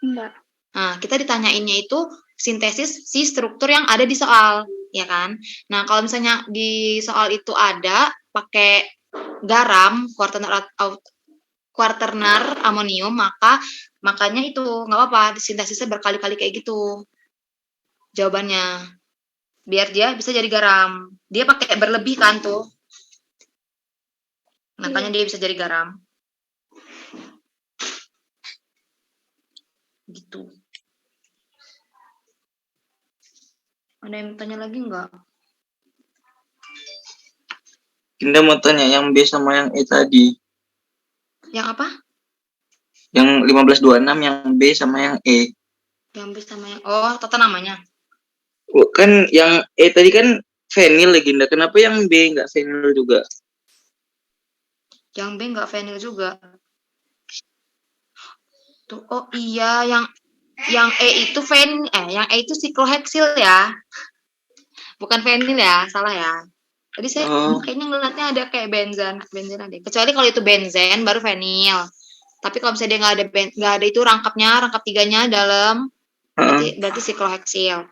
Enggak. Nah, kita ditanyainnya itu sintesis si struktur yang ada di soal, ya kan? Nah, kalau misalnya di soal itu ada pakai garam quaternar amonium, makanya itu nggak apa-apa sintesisnya berkali-kali kayak gitu. Jawabannya biar dia bisa jadi garam. Dia pakai berlebih kan tuh. Makanya dia bisa jadi garam. Gitu. Ada yang tanya lagi nggak? Ginda mau tanya yang B sama yang E tadi. Yang apa? Yang 1526 yang B sama yang E. Yang B sama yang tata namanya. Oh, kan yang E tadi kan fenil ya Ginda. Kenapa yang B nggak fenil juga? Yang B nggak fenil juga. Tuh, oh iya, yang E itu yang E itu sikloheksil ya. Bukan fenil ya, salah ya. Tadi saya kayaknya ngeliatnya ada kayak benzen ada. Kecuali kalau itu benzen baru fenil. Tapi kalau misalnya dia nggak ada itu rangkap 3-nya dalam, berarti sikloheksil.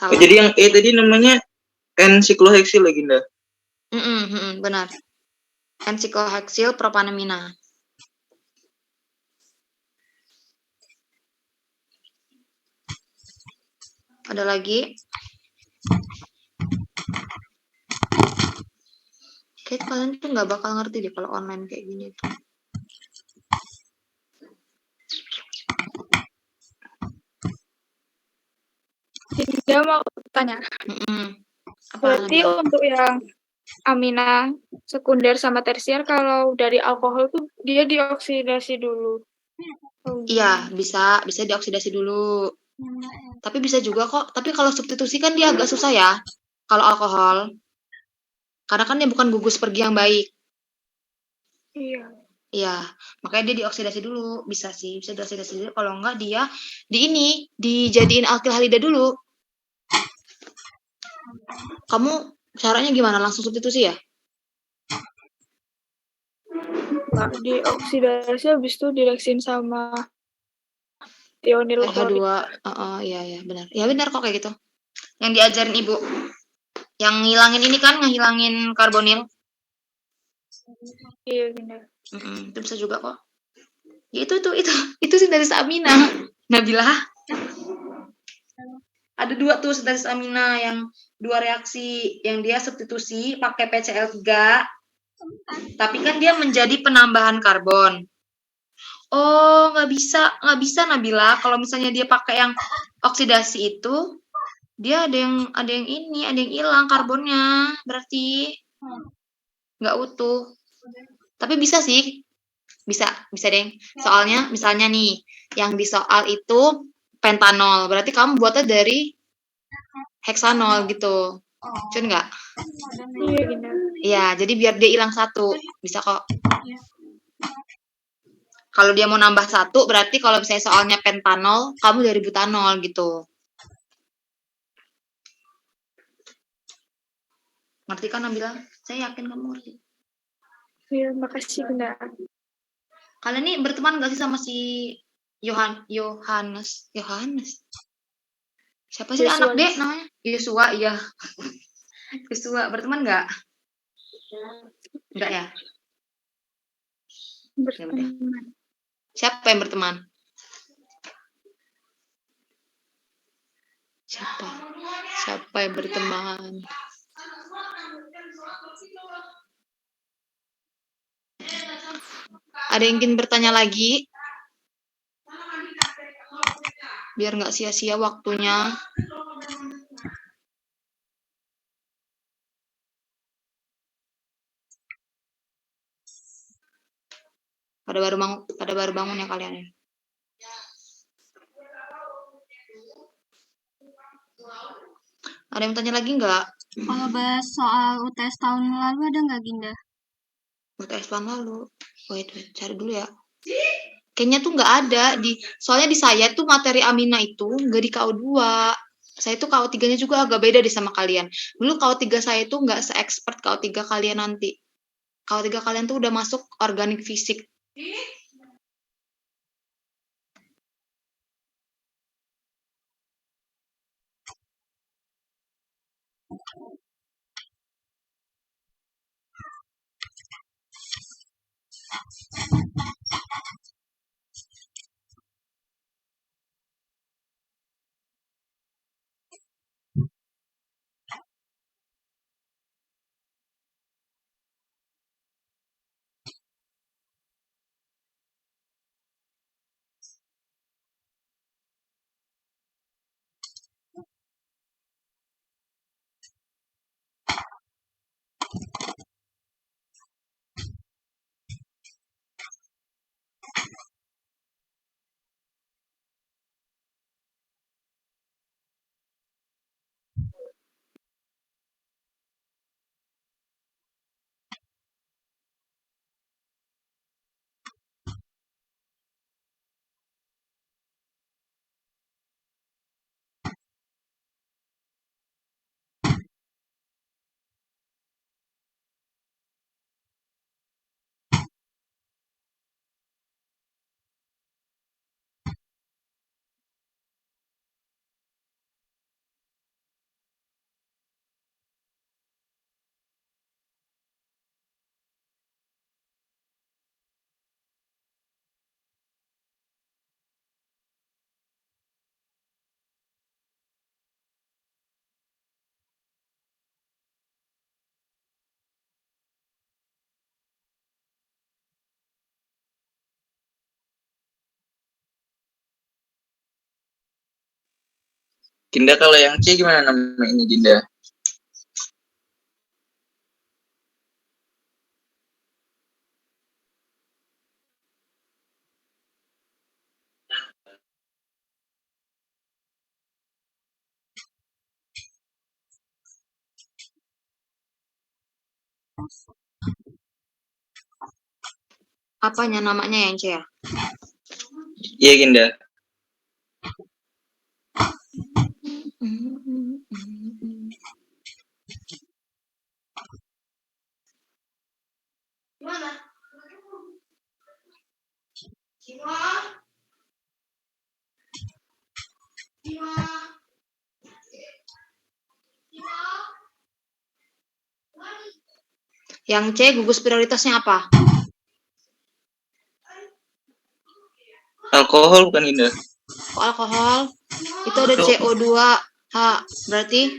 Oh, jadi yang E tadi namanya N-sikloheksil lagi Ginda. Benar. N-sikloheksil propanamina. Ada lagi? Kayak kalian tuh nggak bakal ngerti deh kalau online kayak gini tuh. Dia mau tanya. Berarti untuk yang amina sekunder sama tersier kalau dari alkohol tuh dia dioksidasi dulu. Iya, bisa dioksidasi dulu. Tapi bisa juga kok. Tapi kalau substitusi kan dia agak susah ya. Kalau alkohol. Karena kan dia bukan gugus pergi yang baik. Iya, makanya dia dioksidasi dulu. Bisa dioksidasi dulu. Kalau enggak dia dijadiin alkil halida dulu. Kamu caranya gimana? Langsung substitusi ya? Dioksidasi habis itu direaksin sama ionil RH2, klorid. iya benar. Ya benar kok kayak gitu. Yang diajarin Ibu. Yang ngilangin ini kan, ngehilangin karbonil. Iya, Bunda. Itu bisa juga kok. Ya itu sintesis amina. Nabila. Ada dua tuh sintesis amina, yang dua reaksi, yang dia substitusi pakai PCl3, tapi kan dia menjadi penambahan karbon. Oh, nggak bisa Nabila. Kalau misalnya dia pakai yang oksidasi itu, dia ada yang hilang karbonnya, berarti nggak utuh. Tapi bisa sih, bisa deh. Soalnya misalnya nih, yang di soal itu pentanol, berarti kamu buatnya dari heksanol gitu, cun nggak? Iya, Bunda. Iya, jadi biar dia hilang satu, bisa kok. Kalau dia mau nambah satu, berarti kalau misalnya soalnya pentanol, kamu dari butanol gitu. Ngerti kan Nabila? Saya yakin kamu ngerti. Iya, makasih, Bunda. Kalian nih berteman gak sih sama si Yohanes? Siapa sih Yosua. anak D namanya? Yosua, iya. Yosua, berteman nggak? Enggak ya? Berteman. Siapa yang berteman? Siapa yang berteman? Ada yang ingin bertanya lagi? Biar nggak sia-sia waktunya. Pada baru bangun ya kalian ya. Ada yang tanya lagi nggak? Kalau bahas soal UTS tahun lalu ada nggak, Ginda? UTS tahun lalu. Wait, cari dulu ya. Kayaknya tuh nggak ada soalnya di saya tuh materi amina itu nggak di KO2. Saya tuh KO3-nya juga agak beda deh sama kalian. Dulu KO3 saya tuh nggak se-expert KO3 kalian nanti. KO3 kalian tuh udah masuk organik fisik. Ginda, kalau yang C gimana namanya Ginda? Apanya namanya yang C ya? Iya Ginda. Gimana? Yang C gugus prioritasnya apa? Alkohol bukan Ginda? Alkohol. Itu ada Itu. CO2H. Berarti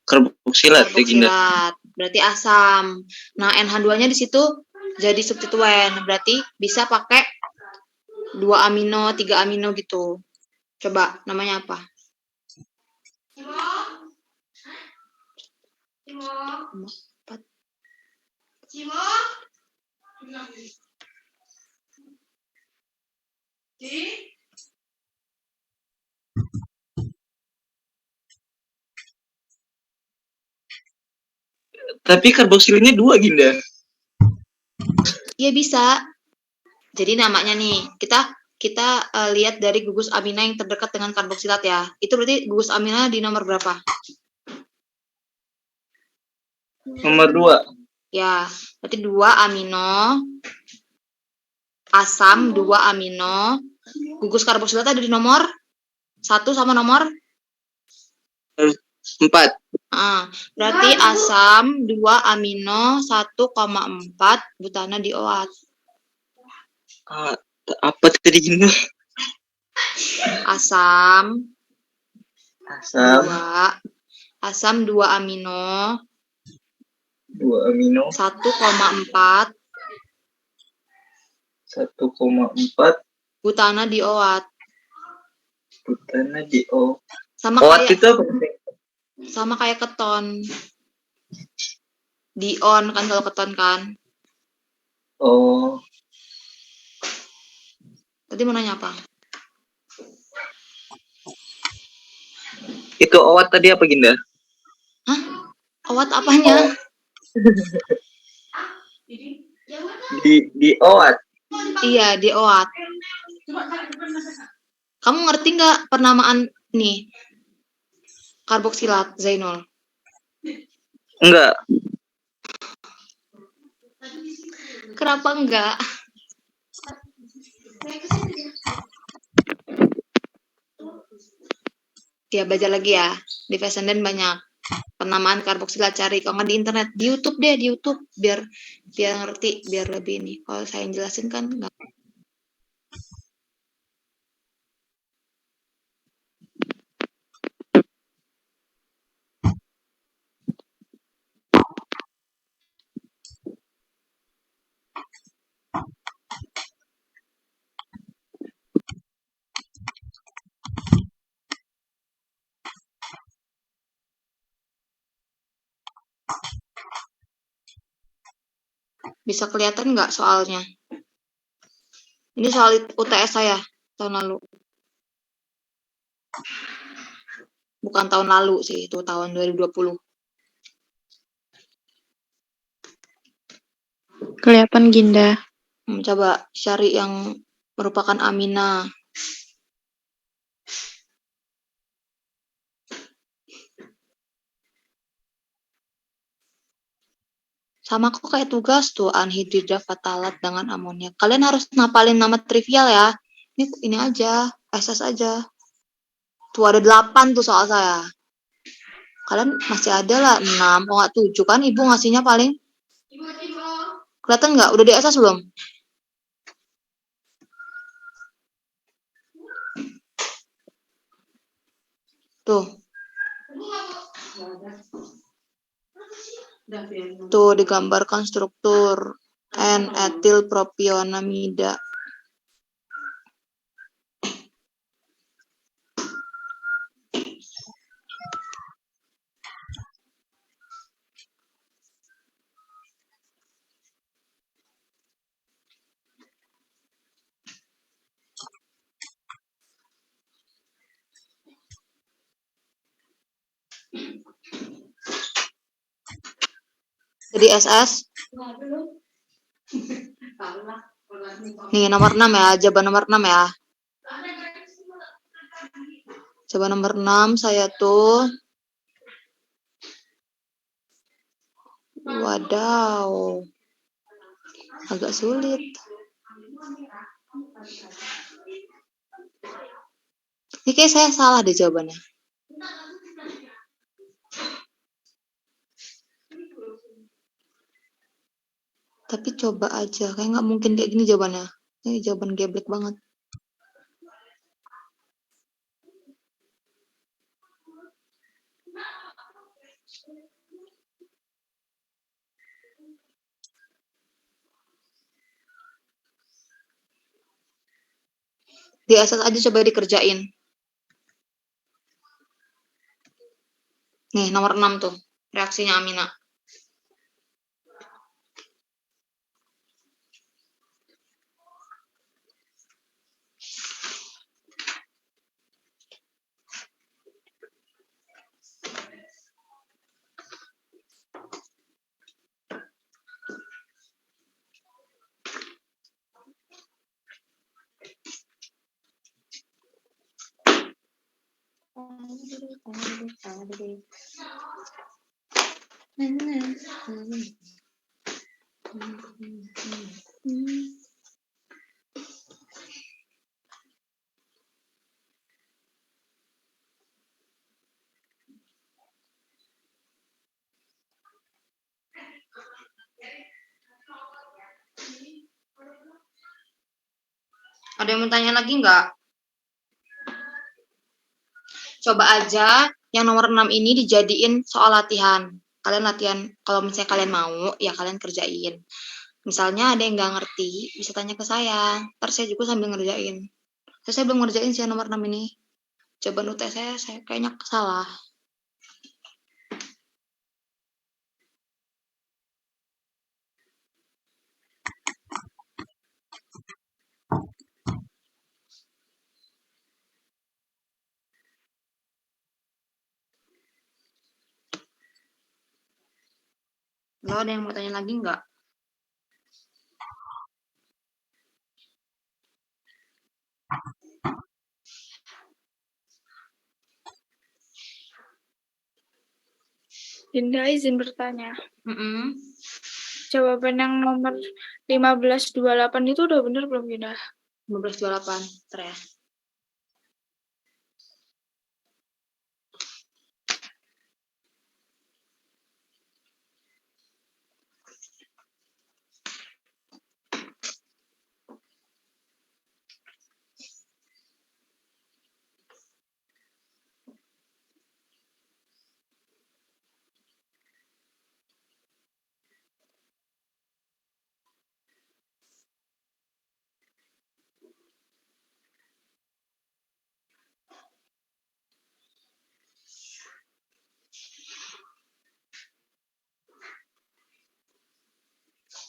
Karboksilat ya Ginda. karboksilat. Berarti asam. Nah, NH2-nya di situ jadi substituen. Berarti bisa pakai 2 amino, 3 amino gitu. Coba namanya apa? Empat. Tapi karboksilatnya 2 Ginda. Iya bisa. Jadi namanya nih, kita lihat dari gugus amina yang terdekat dengan karboksilat ya. Itu berarti gugus amina di nomor berapa? Nomor 2. Ya, berarti 2 amino, asam 2 amino, gugus karboksilat ada di nomor 1 sama nomor 4. Berarti asam 2 amino 1,4 butana dioat. Apa tadi Ginda? Asam 2 amino 2 amino 1,4 butana dioat. butana dioat. Sama kayak keton. Dion kan kalau keton kan. Oh. Tadi mau nanya apa? Itu OAT tadi apa Ginda? Hah? OAT apanya? Di OAT. Iya, di OAT. Kamu ngerti nggak penamaan nih karboksilat, Zainul? Enggak. Kenapa enggak? Ya, baca lagi ya. Di Fessenden banyak penamaan karboksilat, cari. Kalau nggak di internet, di YouTube deh, di YouTube. Biar ngerti, biar lebih ini. Kalau saya yang jelasin kan enggak. Bisa kelihatan nggak soalnya? Ini soal UTS saya tahun lalu. Bukan tahun lalu sih, itu tahun 2020. Kelihatan Ginda. Coba cari yang merupakan amina. Sama kok kayak tugas tuh, anhidrida fatalat dengan amonia. Kalian harus ngapalin nama trivial ya. Ini aja, SS aja. Tuh ada 8 tuh soal saya. Kalian masih ada lah 6, kok nggak 7 kan? Ibu ngasihnya paling. Kelihatan nggak? Udah di SS belum? Tuh. Tuh digambarkan struktur N-etil propionamida. Jadi SS. Nih nomor 6 ya, jawaban nomor 6 ya. Jawaban nomor 6 saya tuh. Wadaw. Agak sulit. Ini kayak saya salah deh jawabannya. Tapi coba aja, kayak nggak mungkin kayak gini jawabannya. Ini jawaban geblek banget. Di asas aja coba dikerjain. Nih, nomor 6 tuh. Reaksinya Amina. Ada yang mau tanya lagi nggak? Coba aja yang nomor 6 ini dijadiin soal latihan. Kalian latihan, kalau misalnya kalian mau, ya kalian kerjain. Misalnya ada yang nggak ngerti, bisa tanya ke saya. Ntar saya juga sambil ngerjain. Saya belum ngerjain sih yang nomor 6 ini. Jawaban UTS saya kayaknya salah. Lo ada yang mau tanya lagi nggak? Dinda izin bertanya. Mm-mm. Jawaban yang nomor 1528 itu udah bener belum, Dinda? 1528, ntar ya.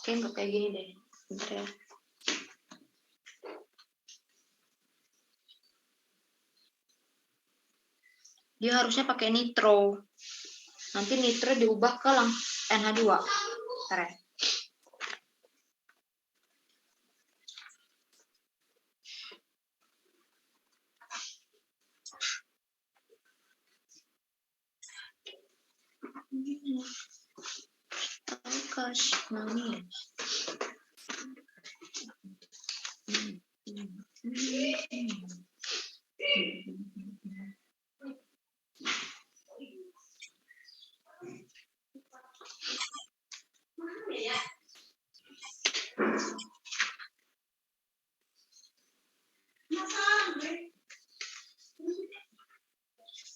Oke, nggak kayak gini deh. Bentar ya. Dia harusnya pakai nitro. Nanti nitro diubah ke NH2. Bentar ya. Alkash, mami.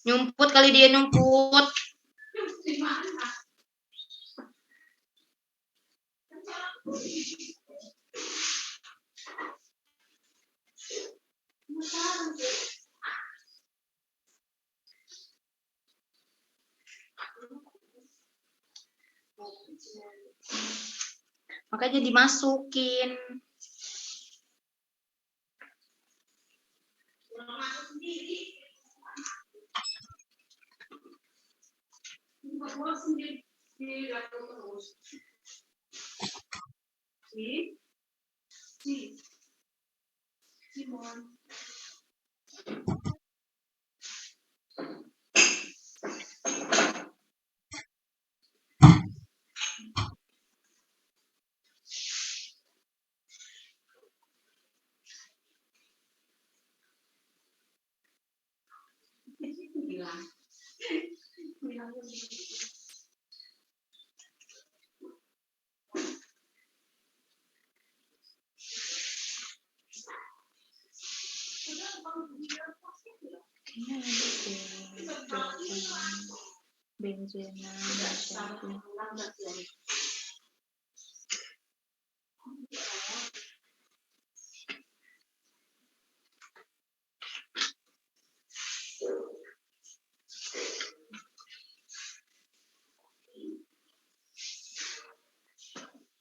Nyumput kali dia nyumput. Makanya dimasukin.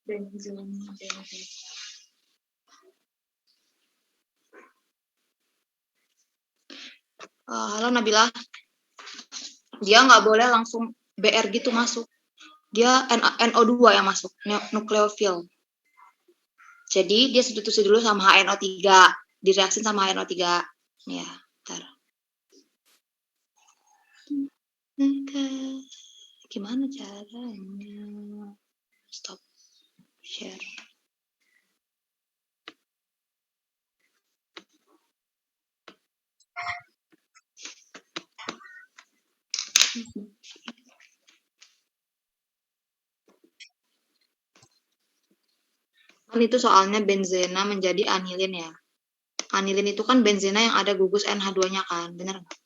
Benzena menjadi halo Nabila, dia nggak boleh langsung BR gitu masuk. Dia NO2 yang masuk, nukleofil. Jadi dia substitusi dulu sama HNO3, direaksin sama HNO3. Ya, bentar. Gimana caranya? Stop share. Kan itu soalnya benzena menjadi anilin ya. Anilin itu kan benzena yang ada gugus NH2-nya kan, bener nggak?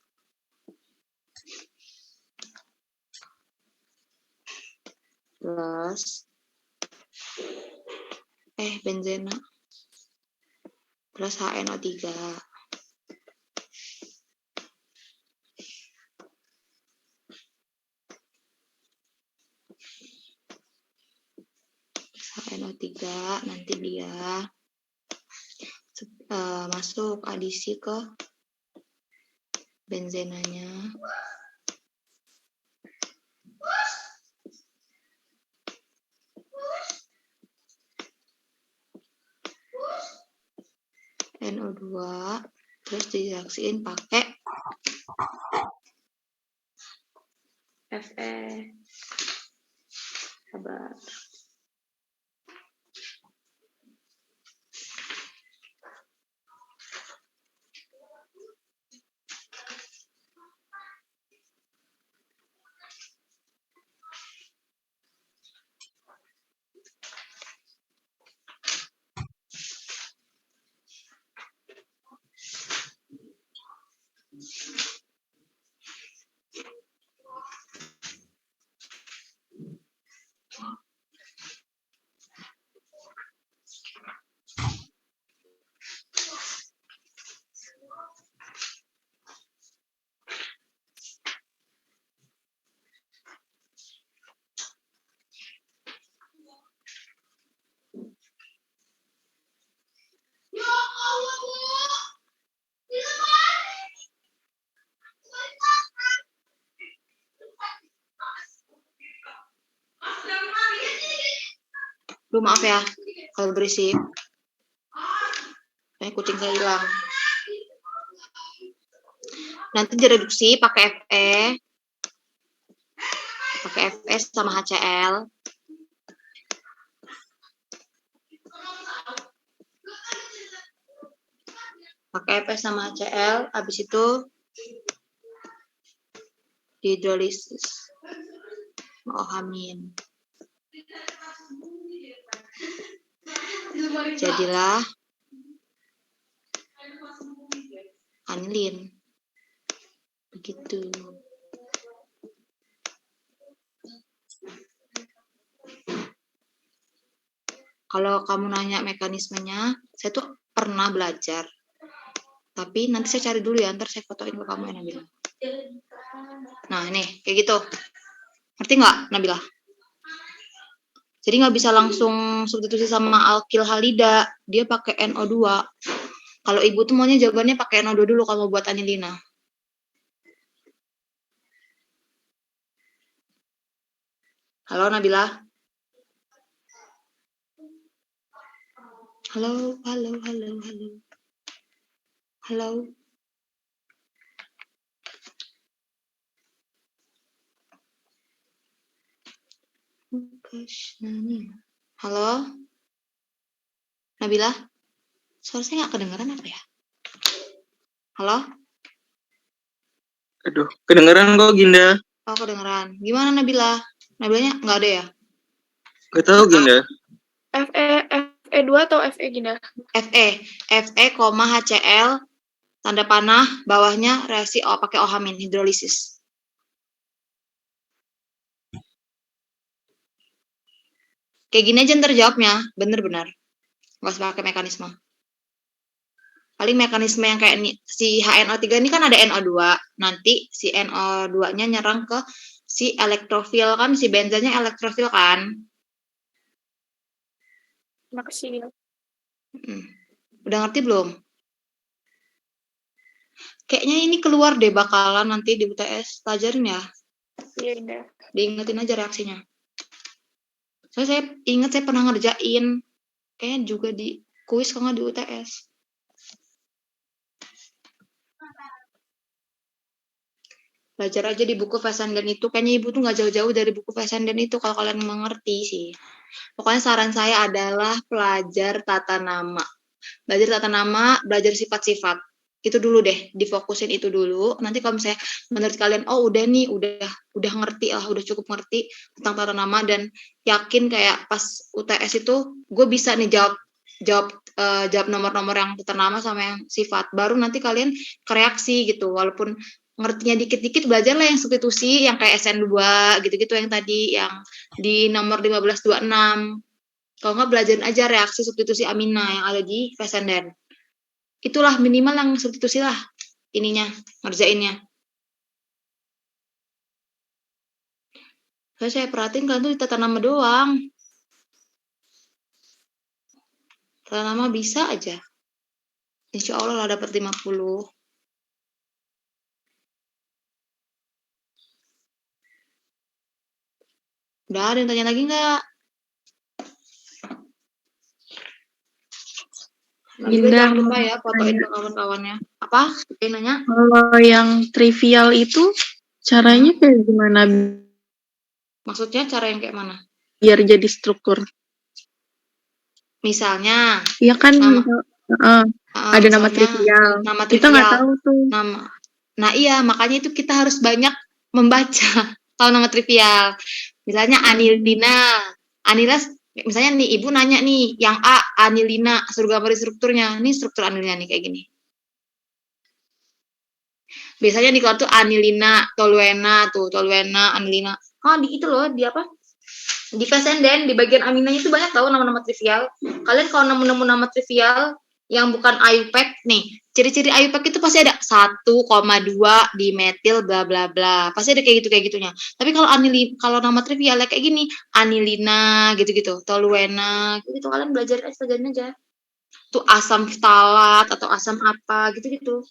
Plus benzena plus HNO3. HNO3 nanti dia masuk adisi ke benzenanya. NO2 terus direaksiin pakai Fe. Sabar. Lu maaf ya kalau berisik. Kucing saya hilang. Nanti direduksi pakai Fe sama HCl. Pakai Fe sama HCl, habis itu hidrolisis. Amin. Jadilah anilin. Begitu. Kalau kamu nanya mekanismenya, saya tuh pernah belajar. Tapi nanti saya cari dulu ya, ntar saya fotoin ke kamu ya Nabila. Nah nih, kayak gitu. Ngerti nggak Nabila? Jadi nggak bisa langsung substitusi sama alkil halida, dia pakai NO2. Kalau ibu tuh maunya jawabannya pakai NO2 dulu kalau buat anilina. Halo Nabila. Halo. Halo. Nabila. Suara saya nggak kedengeran apa ya? Halo. Aduh, kedengeran kok Ginda. Oh, kedengeran. Gimana Nabila? Nabilanya nggak ada ya? Gak tahu Ginda. Fe2 atau Fe Ginda? Fe, HCl Tanda panah, bawahnya reaksi pakai OH- hidrolisis. Kayak gini aja ntar jawabnya, bener-bener. Nggak usah pakai mekanisme. Paling mekanisme yang kayak si HNO3 ini kan ada NO2. Nanti si NO2-nya nyerang ke si elektrofil kan, si benzanya elektrofil kan. Makasih. Udah ngerti belum? Kayaknya ini keluar deh bakalan nanti di UTS. Pelajarin ya. Iya, Indah. Diingetin aja reaksinya. Saya ingat saya pernah ngerjain. Kayaknya juga di kuis kalau nggak di UTS. Belajar aja di buku Fessenden itu. Kayaknya ibu tuh nggak jauh-jauh dari buku Fessenden itu kalau kalian mengerti sih. Pokoknya saran saya adalah belajar tata nama. Belajar tata nama, belajar sifat-sifat. Itu dulu deh, difokusin itu dulu. Nanti kalau misalnya menurut kalian, oh udah nih, udah ngerti lah, udah cukup ngerti tentang tata nama dan yakin kayak pas UTS itu gue bisa nih jawab nomor-nomor yang tata nama sama yang sifat. Baru nanti kalian kereaksi gitu. Walaupun ngertinya dikit-dikit, belajarlah yang substitusi, yang kayak SN2 gitu-gitu yang tadi yang di nomor 1526. Kalau nggak belajarin aja reaksi substitusi amina yang ada di Fessenden. Itulah minimal yang substitusi lah ininya, ngerjainnya. Saya perhatiin kalian tuh di tata nama doang. Tata nama bisa aja. Insya Allah lah dapat 50. Udah ada yang tanya lagi nggak? Indah, Jangan lupa ya fotoin ke kawan-kawannya. Apa? Yang nanya? Kalau yang trivial itu caranya kayak gimana Maksudnya cara yang kayak mana? biar jadi struktur? Misalnya, Iya kan ada nama misalnya trivial. nama Kita nggak trivial. tahu tuh. Nah iya, makanya itu kita harus banyak membaca tahu nama trivial. Misalnya anilina. Anila, misalnya nih ibu nanya nih, yang A anilina, suruh gambarin strukturnya. Ini struktur anilina nih kayak gini. Biasanya di kelas tuh anilina, toluena, anilina. Oh, di itu loh, di apa? Di Fessenden, di bagian aminanya itu banyak tahu nama-nama trivial. Kalian kalau nemu nama trivial yang bukan IUPAC nih, ciri-ciri IUPAC itu pasti ada 1,2 dimetil bla bla bla. Pasti ada kayak gitunya. Tapi kalau nama trivial kayak gini, anilina gitu-gitu, toluena, gitu kalian pelajarin aja. Tuh asam ftalat atau asam apa gitu-gitu.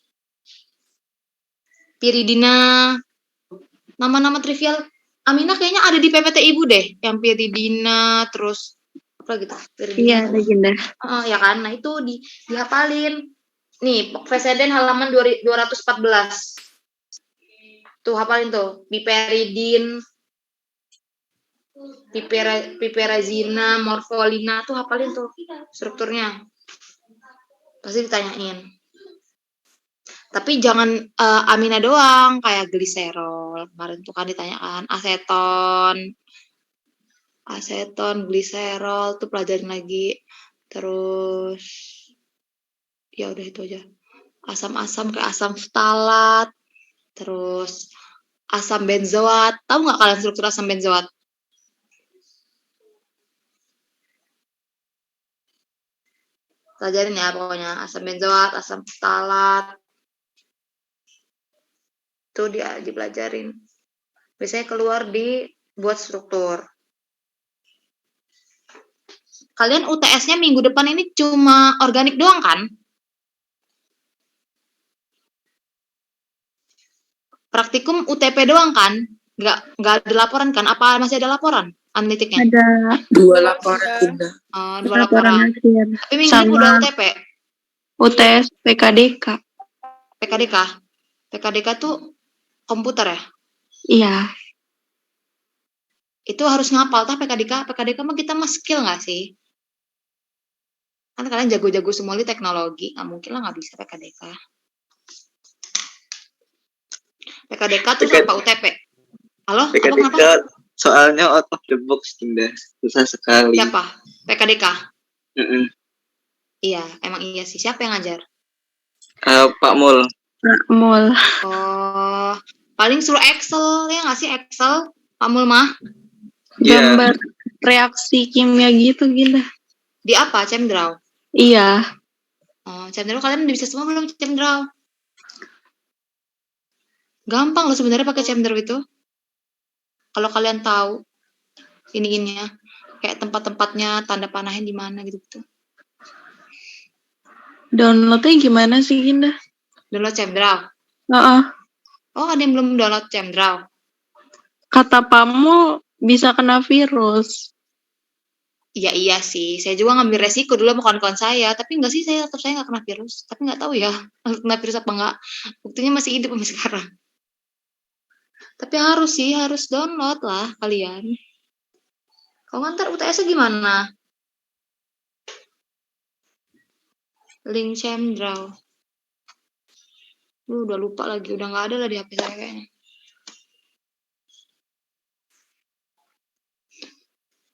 Piridina. Nama-nama trivial amina kayaknya ada di PPT Ibu deh, yang piridina terus apa gitu. Iya, legenda. Ya kan, nah itu dihafalin. Nih, Fessenden halaman 214. Tuh hafalin tuh, piperidin, piperazina, morfolina, tuh hafalin tuh strukturnya. Pasti ditanyain. Tapi jangan amina doang, kayak gliserol. Kemarin tuh kan ditanyakan, aseton, gliserol, tuh pelajarin lagi. Terus ya udah itu aja. Asam-asam kayak asam ftalat, terus asam benzoat. Tahu nggak kalian struktur asam benzoat? Pelajarin ya pokoknya asam benzoat, asam ftalat. Itu dipelajarin. Biasanya keluar buat struktur. Kalian UTS-nya minggu depan ini cuma organik doang kan? Praktikum UTP doang kan? Nggak ada laporan kan? Apa masih ada laporan analitiknya? Ada 2 laporan Bunda. 2 laporan. akhir. Tapi minggu ini udah UTP. UTS PKDK. PKDK tuh komputer ya? Iya. Itu harus ngapal tah PKDK mah kita mah skill nggak sih? Kan kalian jago-jago semua di teknologi, nggak mungkin lah nggak bisa PKDK. PKDK tuh apa UTP? Halo? PKDK soalnya out of the box Bunda, susah sekali. Siapa? PKDK? Mm-mm. Iya, emang iya sih. Siapa yang ngajar? Pak Mul. Mul. Oh, paling suruh Excel ya nggak sih Excel, Pak Mul mah? Iya. Gambar reaksi kimia gitu Ginda. Di apa? ChemDraw? Iya. Oh, ChemDraw kalian udah bisa semua belum ChemDraw? Gampang loh sebenarnya pakai ChemDraw itu. Kalau kalian tahu ini-ininya, kayak tempat-tempatnya, tanda panahnya di mana gitu. Downloadnya gimana sih Ginda? Download ChemDraw. Heeh. Oh, ada yang belum download ChemDraw. Kata Pak Mul bisa kena virus. Iya sih, saya juga ngambil resiko dulu sama kawan-kawan saya, tapi enggak sih, saya nggak kena virus, tapi nggak tahu ya kena virus apa enggak. Buktinya masih hidup sampai sekarang. Tapi harus download lah kalian. Kalau ntar UTS-nya gimana? Link ChemDraw. Udah lupa lagi, udah nggak ada lah di HP saya kayaknya.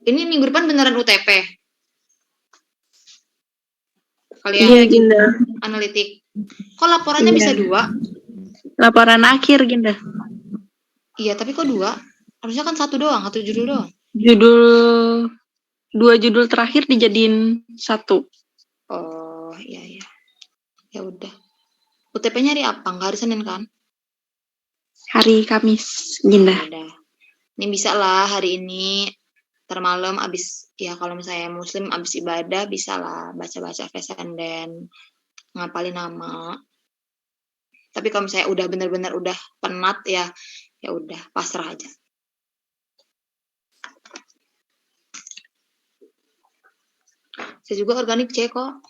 Ini minggu depan beneran UTP. Kalian Iya Ginda. analitik. Kok laporannya Iya. bisa 2? Laporan akhir Ginda. Iya, tapi kok 2? Harusnya kan 1 doang, 1 judul doang. Judul 2 judul terakhir dijadiin 1. Oh, iya. Ya udah. UTP-nya hari apa? Nggak hari Senin kan? Hari Kamis Ginda. Ya udah. Ini bisa lah hari ini termalam abis, ya kalau misalnya muslim abis ibadah bisa lah baca-baca face and then ngapalin nama. Tapi kalau misalnya udah bener-bener udah penat ya udah pasrah aja. Saya juga organik C kok.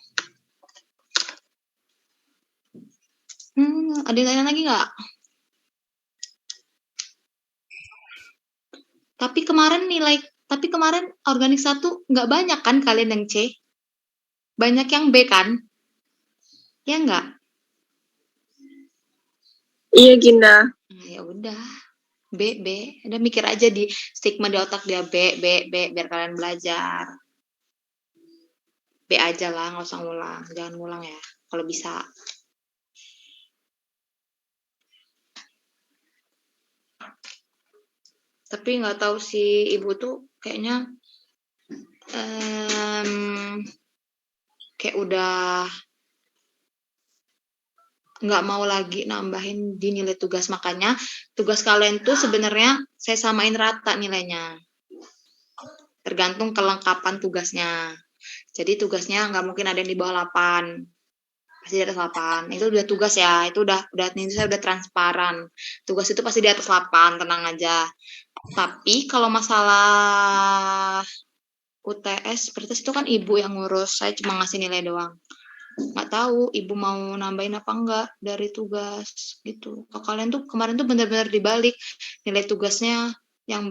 Ada yang tanya lagi nggak? Tapi kemarin organik 1 nggak banyak kan kalian yang C? Banyak yang B kan? Ya nggak? Iya Ginda. Nah, ya udah. B. Udah mikir aja di stigma di otak dia B biar kalian belajar. B aja lah, nggak usah ngulang. Jangan ngulang ya, kalau bisa. Tapi nggak tahu si ibu tuh kayaknya kayak udah nggak mau lagi nambahin di nilai tugas, makanya tugas kalian tuh sebenarnya saya samain rata nilainya, tergantung kelengkapan tugasnya. Jadi tugasnya nggak mungkin ada yang di bawah 8, pasti di atas 8. Itu udah tugas ya, itu udah ini saya udah transparan. Tugas itu pasti di atas 8, tenang aja. Tapi kalau masalah UTS itu kan ibu yang ngurus, saya cuma ngasih nilai doang. Nggak tahu ibu mau nambahin apa enggak dari tugas gitu. Kalau kalian tuh kemarin tuh benar-benar dibalik nilai tugasnya yang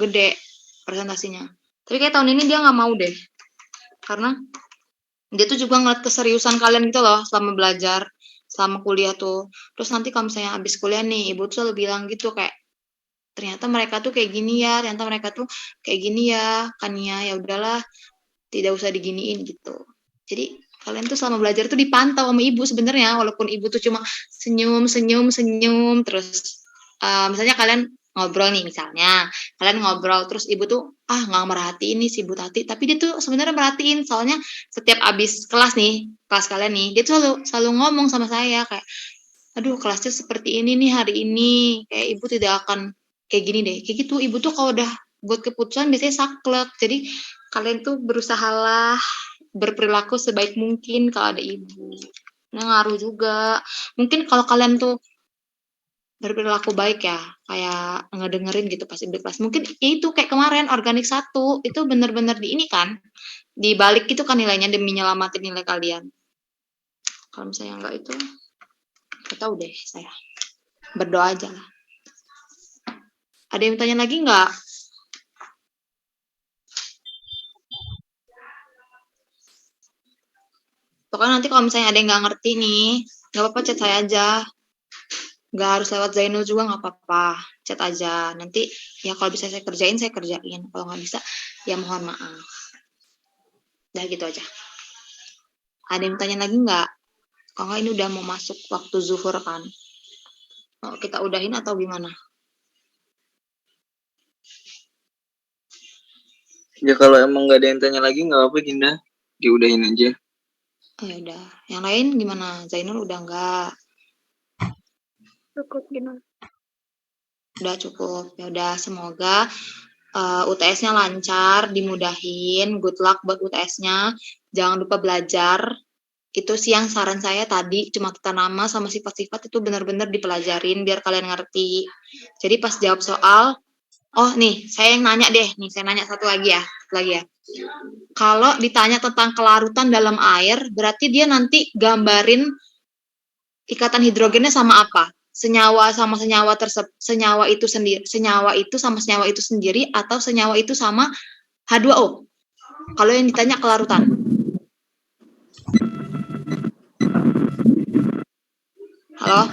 gede presentasinya. Tapi kayak tahun ini dia nggak mau deh, karena dia tuh juga ngeliat keseriusan kalian gitu loh selama belajar, selama kuliah tuh. Terus nanti kalau misalnya habis kuliah nih, ibu tuh selalu bilang gitu kayak, ternyata mereka tuh kayak gini ya, ternyata mereka tuh kayak gini ya, kan ya udahlah, tidak usah diginiin gitu. Jadi kalian tuh selama belajar tuh dipantau sama ibu sebenarnya, walaupun ibu tuh cuma senyum terus misalnya kalian ngobrol nih, misalnya kalian ngobrol terus ibu tuh nggak merhatiin nih si Bu Tati, tapi dia tuh sebenarnya merhatiin, soalnya setiap abis kelas kalian nih, dia tuh selalu ngomong sama saya kayak, aduh kelasnya seperti ini nih hari ini, kayak ibu tidak akan kayak gini deh, kayak gitu. Ibu tuh kalau udah buat keputusan biasanya saklek, jadi kalian tuh berusahalah berperilaku sebaik mungkin kalau ada ibu. Nah, ngaruh juga. Mungkin kalau kalian tuh berperilaku baik ya, kayak ngedengerin gitu pas ibu kelas. Mungkin itu kayak kemarin organik 1 itu bener-bener di ini kan, dibalik gitu kan nilainya demi nyelamatin nilai kalian. Kalau misalnya enggak itu, nggak tahu deh saya. Berdoa aja lah. Ada yang tanya lagi nggak? Pokoknya nanti kalau misalnya ada yang nggak ngerti nih, nggak apa-apa chat saya aja. Nggak harus lewat Zainul juga nggak apa-apa, chat aja. Nanti ya kalau bisa saya kerjain. Kalau nggak bisa, ya mohon maaf. Udah gitu aja. Ada yang tanya lagi nggak? Kalau nggak ini udah mau masuk waktu zuhur kan. Oh, kita udahin atau gimana? Ya kalau emang nggak ada yang tanya lagi nggak apa-apa Ginda, diudahin aja. Oh ya udah. Yang lain gimana? Zainul udah enggak? Cukup gitu. Udah cukup. Ya udah, semoga UTS-nya lancar, dimudahin. Good luck buat UTS-nya. Jangan lupa belajar. Itu sih yang saran saya tadi, cuma kita nama sama sifat-sifat itu benar-benar dipelajarin biar kalian ngerti. Jadi pas jawab soal, oh nih, saya yang nanya deh. Nih, saya nanya satu lagi ya. Kalau ditanya tentang kelarutan dalam air, berarti dia nanti gambarin ikatan hidrogennya sama apa? Senyawa sama senyawa senyawa itu sendiri, senyawa itu sama senyawa itu sendiri, atau senyawa itu sama H2O? Kalau yang ditanya kelarutan. Halo?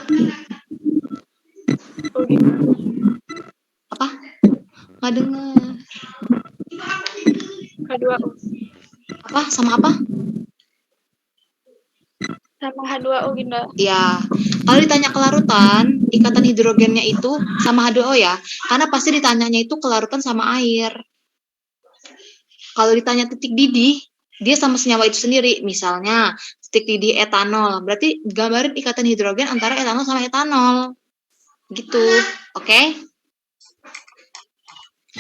Apa? Nggak dengar. H2O. Apa? Sama apa? Sama H2O Ginda. Ya, kalau ditanya kelarutan, ikatan hidrogennya itu sama H2O ya, karena pasti ditanyanya itu kelarutan sama air. Kalau ditanya titik didih, dia sama senyawa itu sendiri. Misalnya, titik didih etanol, berarti gambarin ikatan hidrogen antara etanol sama etanol. Gitu, oke?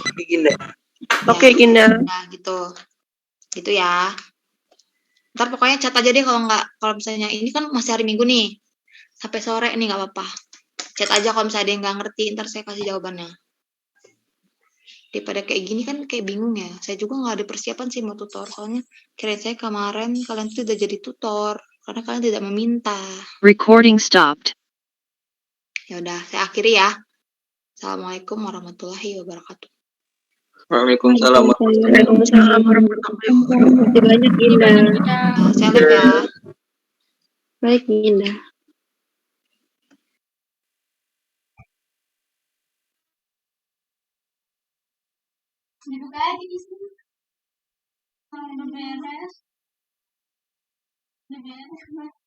Oke Ginda. Oke, Ginda. Nah, gitu. Gitu ya. Ntar pokoknya chat aja deh kalau misalnya ini kan masih hari Minggu nih. Sampai sore nih nggak apa-apa. Chat aja kalau misalnya ada yang nggak ngerti, ntar saya kasih jawabannya. Daripada kayak gini kan kayak bingung ya. Saya juga nggak ada persiapan sih mau tutor. Soalnya kirain saya kemarin kalian tuh udah jadi tutor. Karena kalian tidak meminta. Recording stopped. Ya udah, saya akhiri ya. Assalamualaikum warahmatullahi wabarakatuh. Waalaikumsalam. Waalaikumsalam warahmatullahi wabarakatuh. Terima kasih banyak, Ginda. Saya live ya. Baik, Ginda. Duduk aja di sini. Kalau udah beres. Udah beres.